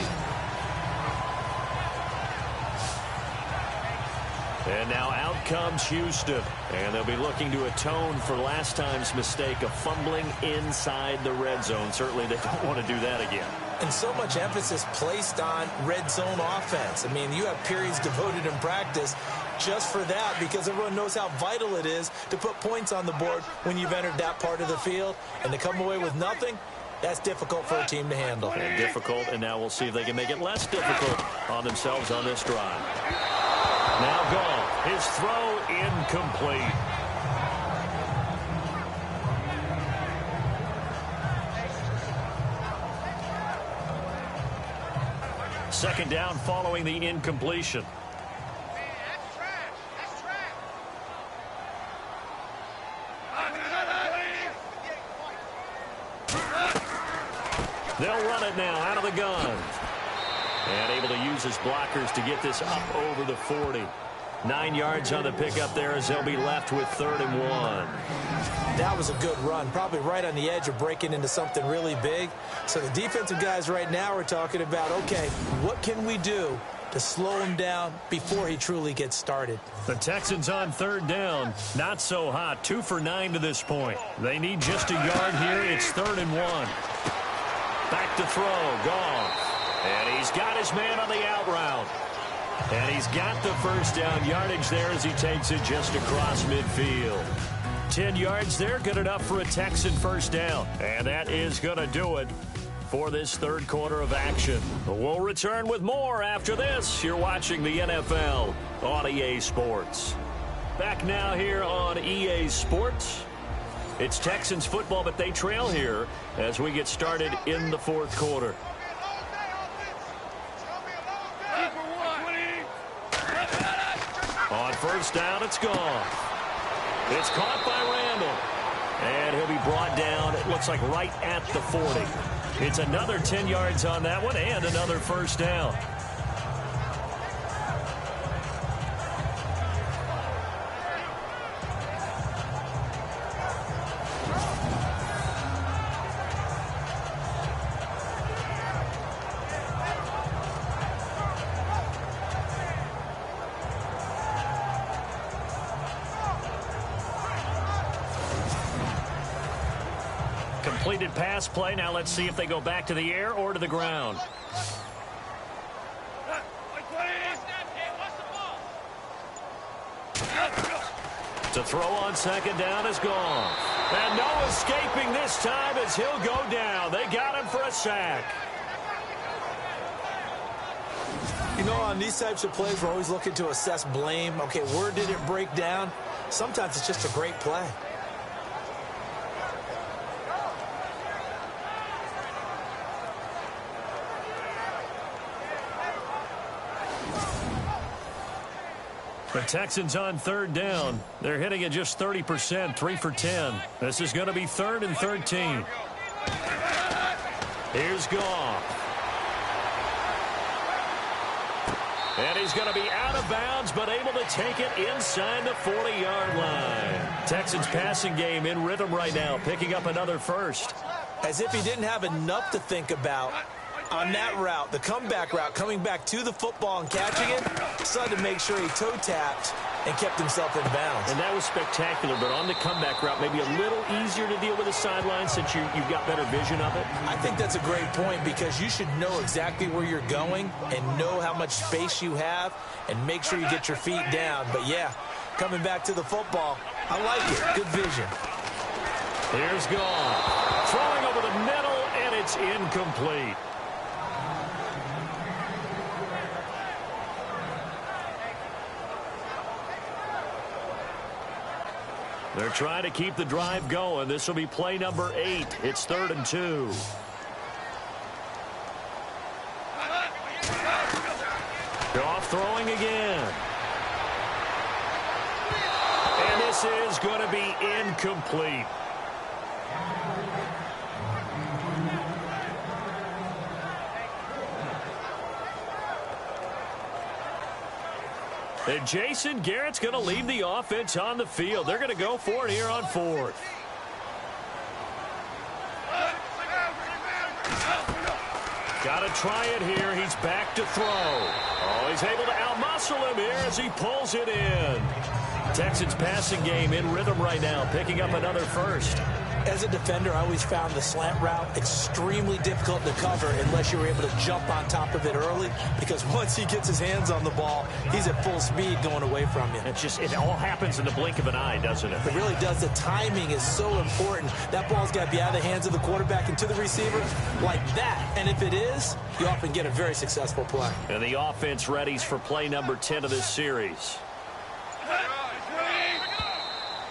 And now out comes Houston. And they'll be looking to atone for last time's mistake of fumbling inside the red zone. Certainly they don't want to do that again. And so much emphasis placed on red zone offense. I mean, you have periods devoted in practice just for that because everyone knows how vital it is to put points on the board when you've entered that part of the field. And to come away with nothing, that's difficult for a team to handle. And difficult, and now we'll see if they can make it less difficult on themselves on this drive. Now Goff, his throw incomplete. Second down following the incompletion. They'll run it now out of the gun. And able to use his blockers to get this up over the 40. 9 yards on the pickup there as they'll be left with 3rd and 1. That was a good run, probably right on the edge of breaking into something really big. So the defensive guys right now are talking about, okay, what can we do to slow him down before he truly gets started? The Texans on 3rd down. Not so hot. 2 for 9 to this point. They need just a yard here. It's 3rd and 1. Back to throw. Goff. And he's got his man on the out route. And he's got the first down yardage there as he takes it just across midfield. 10 yards there, good enough for a Texan first down. And that is going to do it for this 3rd quarter of action. We'll return with more after this. You're watching the NFL on EA Sports. Back now here on EA Sports. It's Texans football, but they trail here as we get started in the 4th quarter. On first down, it's gone. It's caught by Randall. And he'll be brought down, it looks like right at the 40. It's another 10 yards on that one and another first down. Completed pass play. Now let's see if they go back to the air or to the ground. To throw on second down is gone. And no escaping this time as he'll go down. They got him for a sack. You know, on these types of plays, we're always looking to assess blame. Okay, where did it break down? Sometimes it's just a great play. The Texans on 3rd down. They're hitting it just 30%, 3 for 10. This is going to be 3rd and 13. Here's Goff. And he's going to be out of bounds, but able to take it inside the 40-yard line. Texans passing game in rhythm right now, picking up another first. As if he didn't have enough to think about on that route, the comeback route, coming back to the football and catching it, decided to make sure he toe-tapped and kept himself in bounds. And that was spectacular, but on the comeback route, maybe a little easier to deal with the sideline since you've got better vision of it. I think that's a great point because you should know exactly where you're going and know how much space you have and make sure you get your feet down. But, yeah, coming back to the football, I like it. Good vision. Here's Goff. Throwing over the middle, and it's incomplete. They're trying to keep the drive going. This will be play number 8. It's 3rd and 2. Goff throwing again. And this is going to be incomplete. And Jason Garrett's going to leave the offense on the field. They're going to go for it here on fourth. Got to try it here. He's back to throw. Oh, he's able to outmuscle him here as he pulls it in. Texans passing game in rhythm right now, picking up another first. As a defender, I always found the slant route extremely difficult to cover unless you were able to jump on top of it early, because once he gets his hands on the ball, he's at full speed going away from you. It all happens in the blink of an eye, doesn't it? It really does. The timing is so important. That ball's got to be out of the hands of the quarterback and to the receiver like that. And if it is, you often get a very successful play. And the offense readies for play number 10 of this series.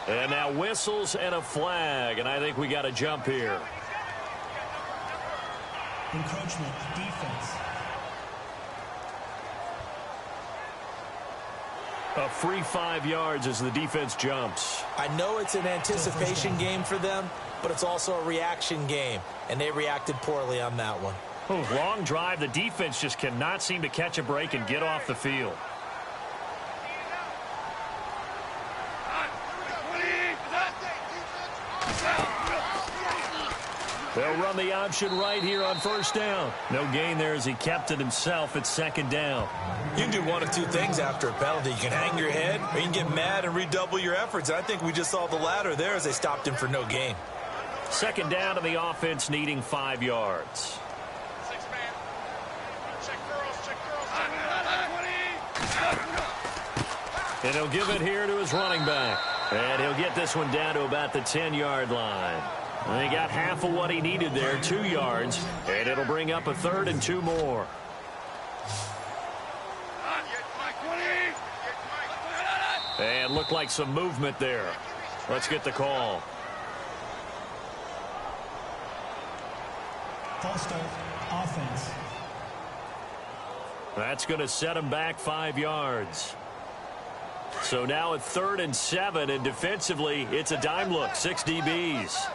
And now whistles and a flag, and I think we got to jump here. Encroachment, defense. A free 5 yards as the defense jumps. I know it's an anticipation game for them, but it's also a reaction game, and they reacted poorly on that one. Oh, long drive. The defense just cannot seem to catch a break and get off the field. They'll run the option right here on first down. No gain there as he kept it himself. It's second down. You can do one of two things after a penalty. You can hang your head, or you can get mad and redouble your efforts. I think we just saw the latter there as they stopped him for no gain. Second down, and the offense needing 5 yards. And he'll give it here to his running back. And he'll get this one down to about the 10-yard line. And he got half of what he needed there, 2 yards. And it'll bring up a 3rd and 2 more. And looked like some movement there. Let's get the call. False start, offense. That's going to set him back 5 yards. So now at 3rd and 7, and defensively, it's a dime look, 6 DBs.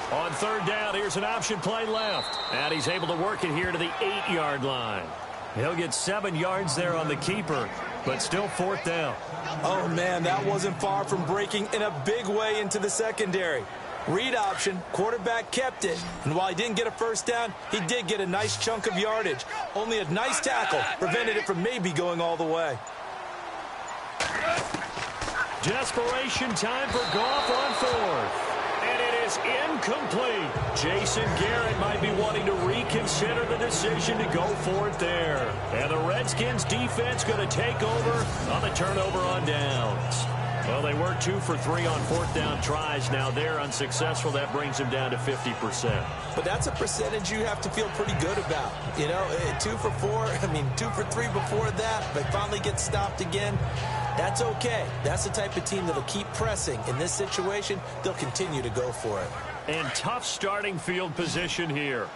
On 3rd down, here's an option play left. And he's able to work it here to the 8-yard line. He'll get 7 yards there on the keeper, but still 4th down. Oh, man, that wasn't far from breaking in a big way into the secondary. Read option, quarterback kept it, and while he didn't get a first down, he did get a nice chunk of yardage. Only a nice tackle prevented it from maybe going all the way. Desperation time for Goff on 4th. And it is incomplete. Jason Garrett might be wanting to reconsider the decision to go for it there. And the Redskins defense going to take over on the turnover on downs. Well, they were 2 for 3 on 4th down tries. Now they're unsuccessful. That brings them down to 50%. But that's a percentage you have to feel pretty good about. You know, 2 for 4, 2 for 3 before that. They finally get stopped again. That's okay. That's the type of team that'll keep pressing. In this situation, they'll continue to go for it. And tough starting field position here.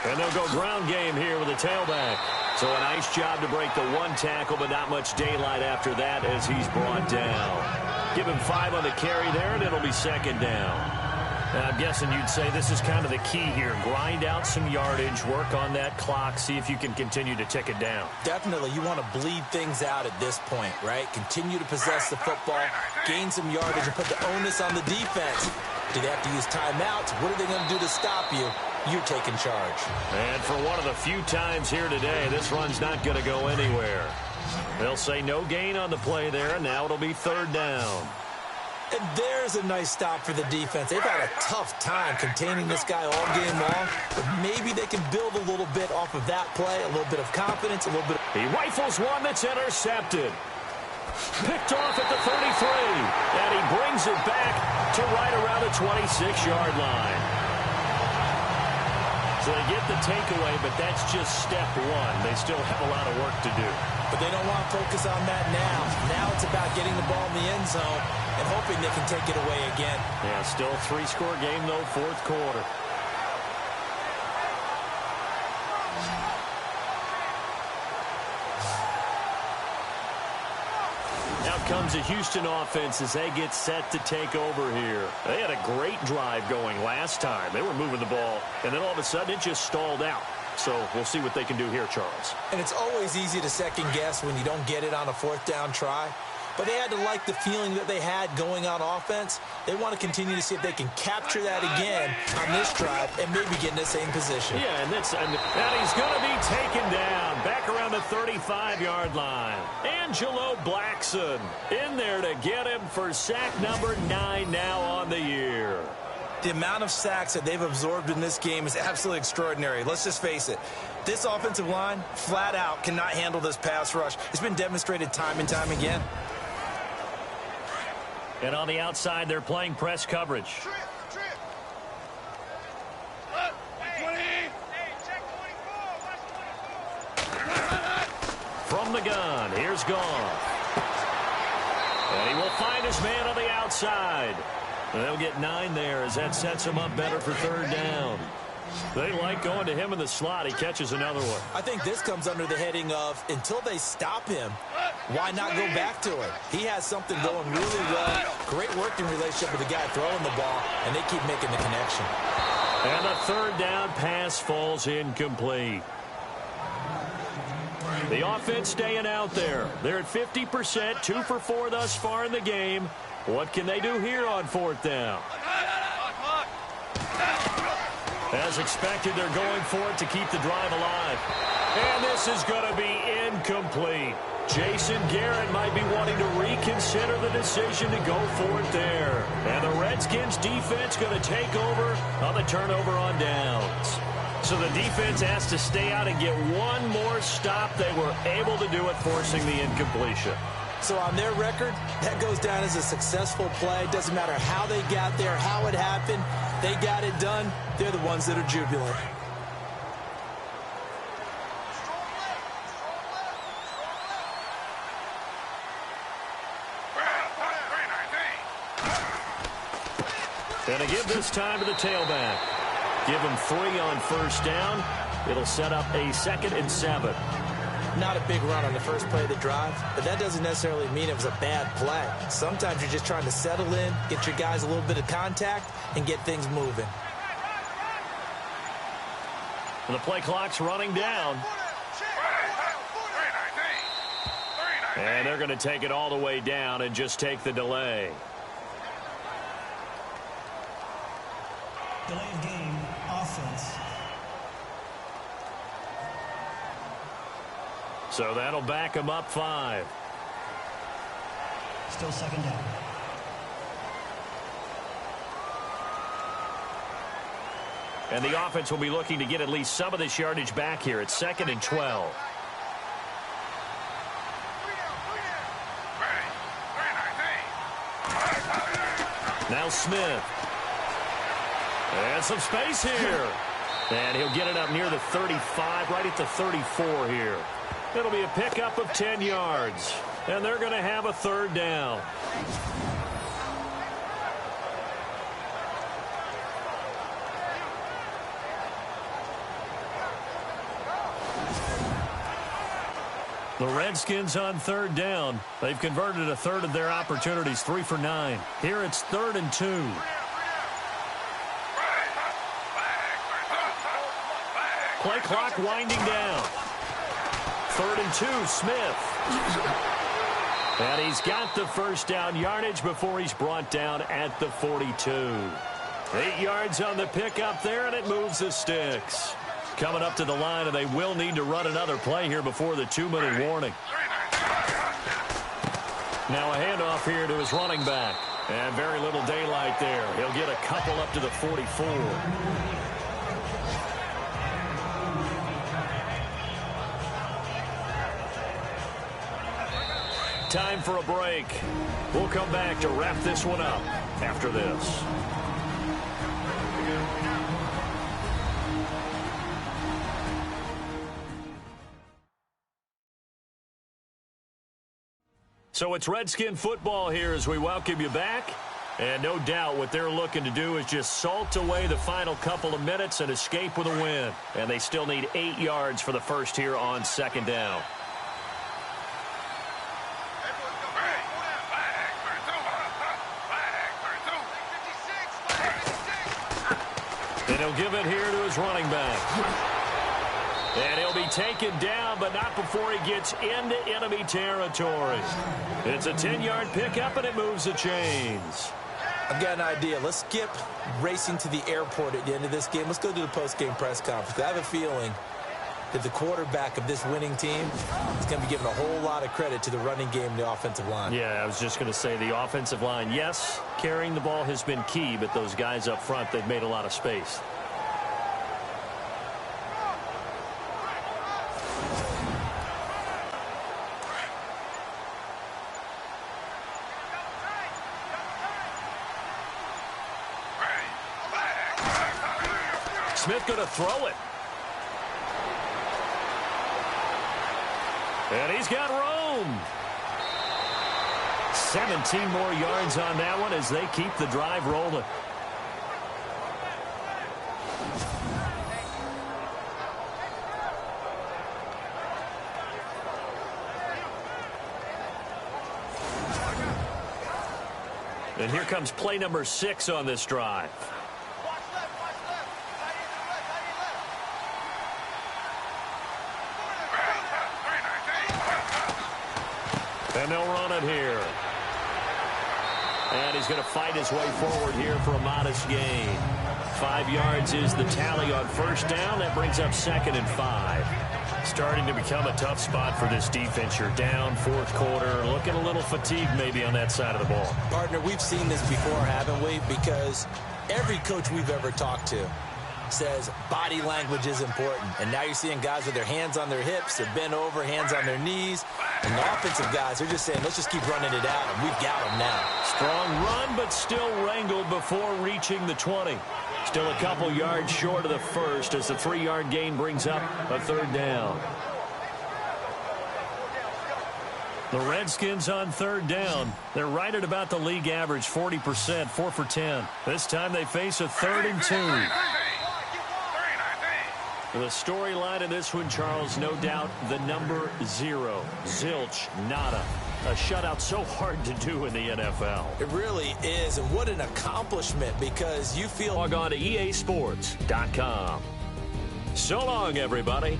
And they'll go ground game here with a tailback. So a nice job to break the 1 tackle, but not much daylight after that as he's brought down. Give him 5 on the carry there, and it'll be 2nd down. I'm guessing you'd say this is kind of the key here. Grind out some yardage, work on that clock, see if you can continue to tick it down. Definitely. You want to bleed things out at this point, right? Continue to possess the football, gain some yardage, and put the onus on the defense. Do they have to use timeouts? What are they going to do to stop you? You're taking charge. And for one of the few times here today, this run's not going to go anywhere. They'll say no gain on the play there, and now it'll be 3rd down. And there's a nice stop for the defense. They've had a tough time containing this guy all game long, but maybe they can build a little bit off of that play, a little bit of confidence, a little bit. He rifles one that's intercepted. Picked off at the 33, and he brings it back to right around the 26-yard line. So they get the takeaway, but that's just step 1. They still have a lot of work to do. But they don't want to focus on that now. Now it's about getting the ball in the end zone and hoping they can take it away again. Yeah, still a 3-score game, though, fourth quarter. Out comes the Houston offense as they get set to take over here. They had a great drive going last time. They were moving the ball, and then all of a sudden it just stalled out. So we'll see what they can do here, Charles. And it's always easy to second guess when you don't get it on a fourth down try. But they had to like the feeling that they had going on offense. They want to continue to see if they can capture that again on this drive and maybe get in the same position. Yeah, and he's going to be taken down back around the 35-yard line. Angelo Blackson in there to get him for sack number 9 now on the year. The amount of sacks that they've absorbed in this game is absolutely extraordinary. Let's just face it. This offensive line, flat out, cannot handle this pass rush. It's been demonstrated time and time again. And on the outside, they're playing press coverage. From the gun, here's Goff. And he will find his man on the outside. And they'll get 9 there as that sets him up better for third down. They like going to him in the slot. He catches another one. I think this comes under the heading of until they stop him, why not go back to it? He has something going really well. Great working relationship with the guy throwing the ball, and they keep making the connection. And the third down pass falls incomplete. The offense staying out there. They're at 50%, 2 for 4 thus far in the game. What can they do here on fourth down? As expected, they're going for it to keep the drive alive. And this is going to be incomplete. Jason Garrett might be wanting to reconsider the decision to go for it there. And the Redskins defense going to take over on the turnover on downs. So the defense has to stay out and get one more stop. They were able to do it, forcing the incompletion. So on their record, that goes down as a successful play. Doesn't matter how they got there, how it happened. They got it done. They're the ones that are jubilant. And to give this time to the tailback. Give him 3 on first down. It'll set up a 2nd and 7. Not a big run on the first play of the drive, but that doesn't necessarily mean it was a bad play. Sometimes you're just trying to settle in, get your guys a little bit of contact, and get things moving. And the play clock's running down. And they're going to take it all the way down and just take the delay. Delay of game, offense. So that'll back them up 5. Still second down. And the offense will be looking to get at least some of this yardage back here. It's 2nd and 12. Now Smith. And some space here. And he'll get it up near the 35, right at the 34 here. It'll be a pickup of 10 yards. And they're going to have a third down. The Redskins on third down. They've converted a third of their opportunities, 3 for 9. Here it's 3rd and 2. Play clock winding down. 3rd and 2, Smith. And he's got the first down yardage before he's brought down at the 42. 8 yards on the pickup there, and it moves the sticks. Coming up to the line, and they will need to run another play here before the 2-minute warning. Now a handoff here to his running back. And very little daylight there. He'll get a couple up to the 44. Time for a break. We'll come back to wrap this one up after this. So it's Redskin football here as we welcome you back. And no doubt what they're looking to do is just salt away the final couple of minutes and escape with a win. And they still need 8 yards for the first here on second down. And he'll give it here to his running back. And he'll be taken down, but not before he gets into enemy territory. It's a 10-yard pickup, and it moves the chains. I've got an idea. Let's skip racing to the airport at the end of this game. Let's go to the post-game press conference. I have a feeling that the quarterback of this winning team is going to be giving a whole lot of credit to the running game and the offensive line. Yeah, I was just going to say the offensive line, yes, carrying the ball has been key, but those guys up front, they've made a lot of space. Smith going to throw it. And he's got room. 17 more yards on that one as they keep the drive rolling. And here comes play number 6 on this drive. And they'll run it here. And he's going to fight his way forward here for a modest gain. 5 yards is the tally on first down. That brings up 2nd and 5. Starting to become a tough spot for this defense. You're down fourth quarter. Looking a little fatigued maybe on that side of the ball. Partner, we've seen this before, haven't we? Because every coach we've ever talked to says body language is important. And now you're seeing guys with their hands on their hips, they're bent over, hands on their knees. And the offensive guys are just saying, let's just keep running it out, and we've got them now. Strong run, but still wrangled before reaching the 20. Still a couple yards short of the first as the 3-yard gain brings up a 3rd down. The Redskins on 3rd down. They're right at about the league average, 40%, 4 for 10. This time they face a 3rd and 2. The storyline of this one, Charles, no doubt the number 0. Zilch, nada. A shutout so hard to do in the NFL. It really is, and what an accomplishment, because you feel... Log on to EASports.com. So long, everybody.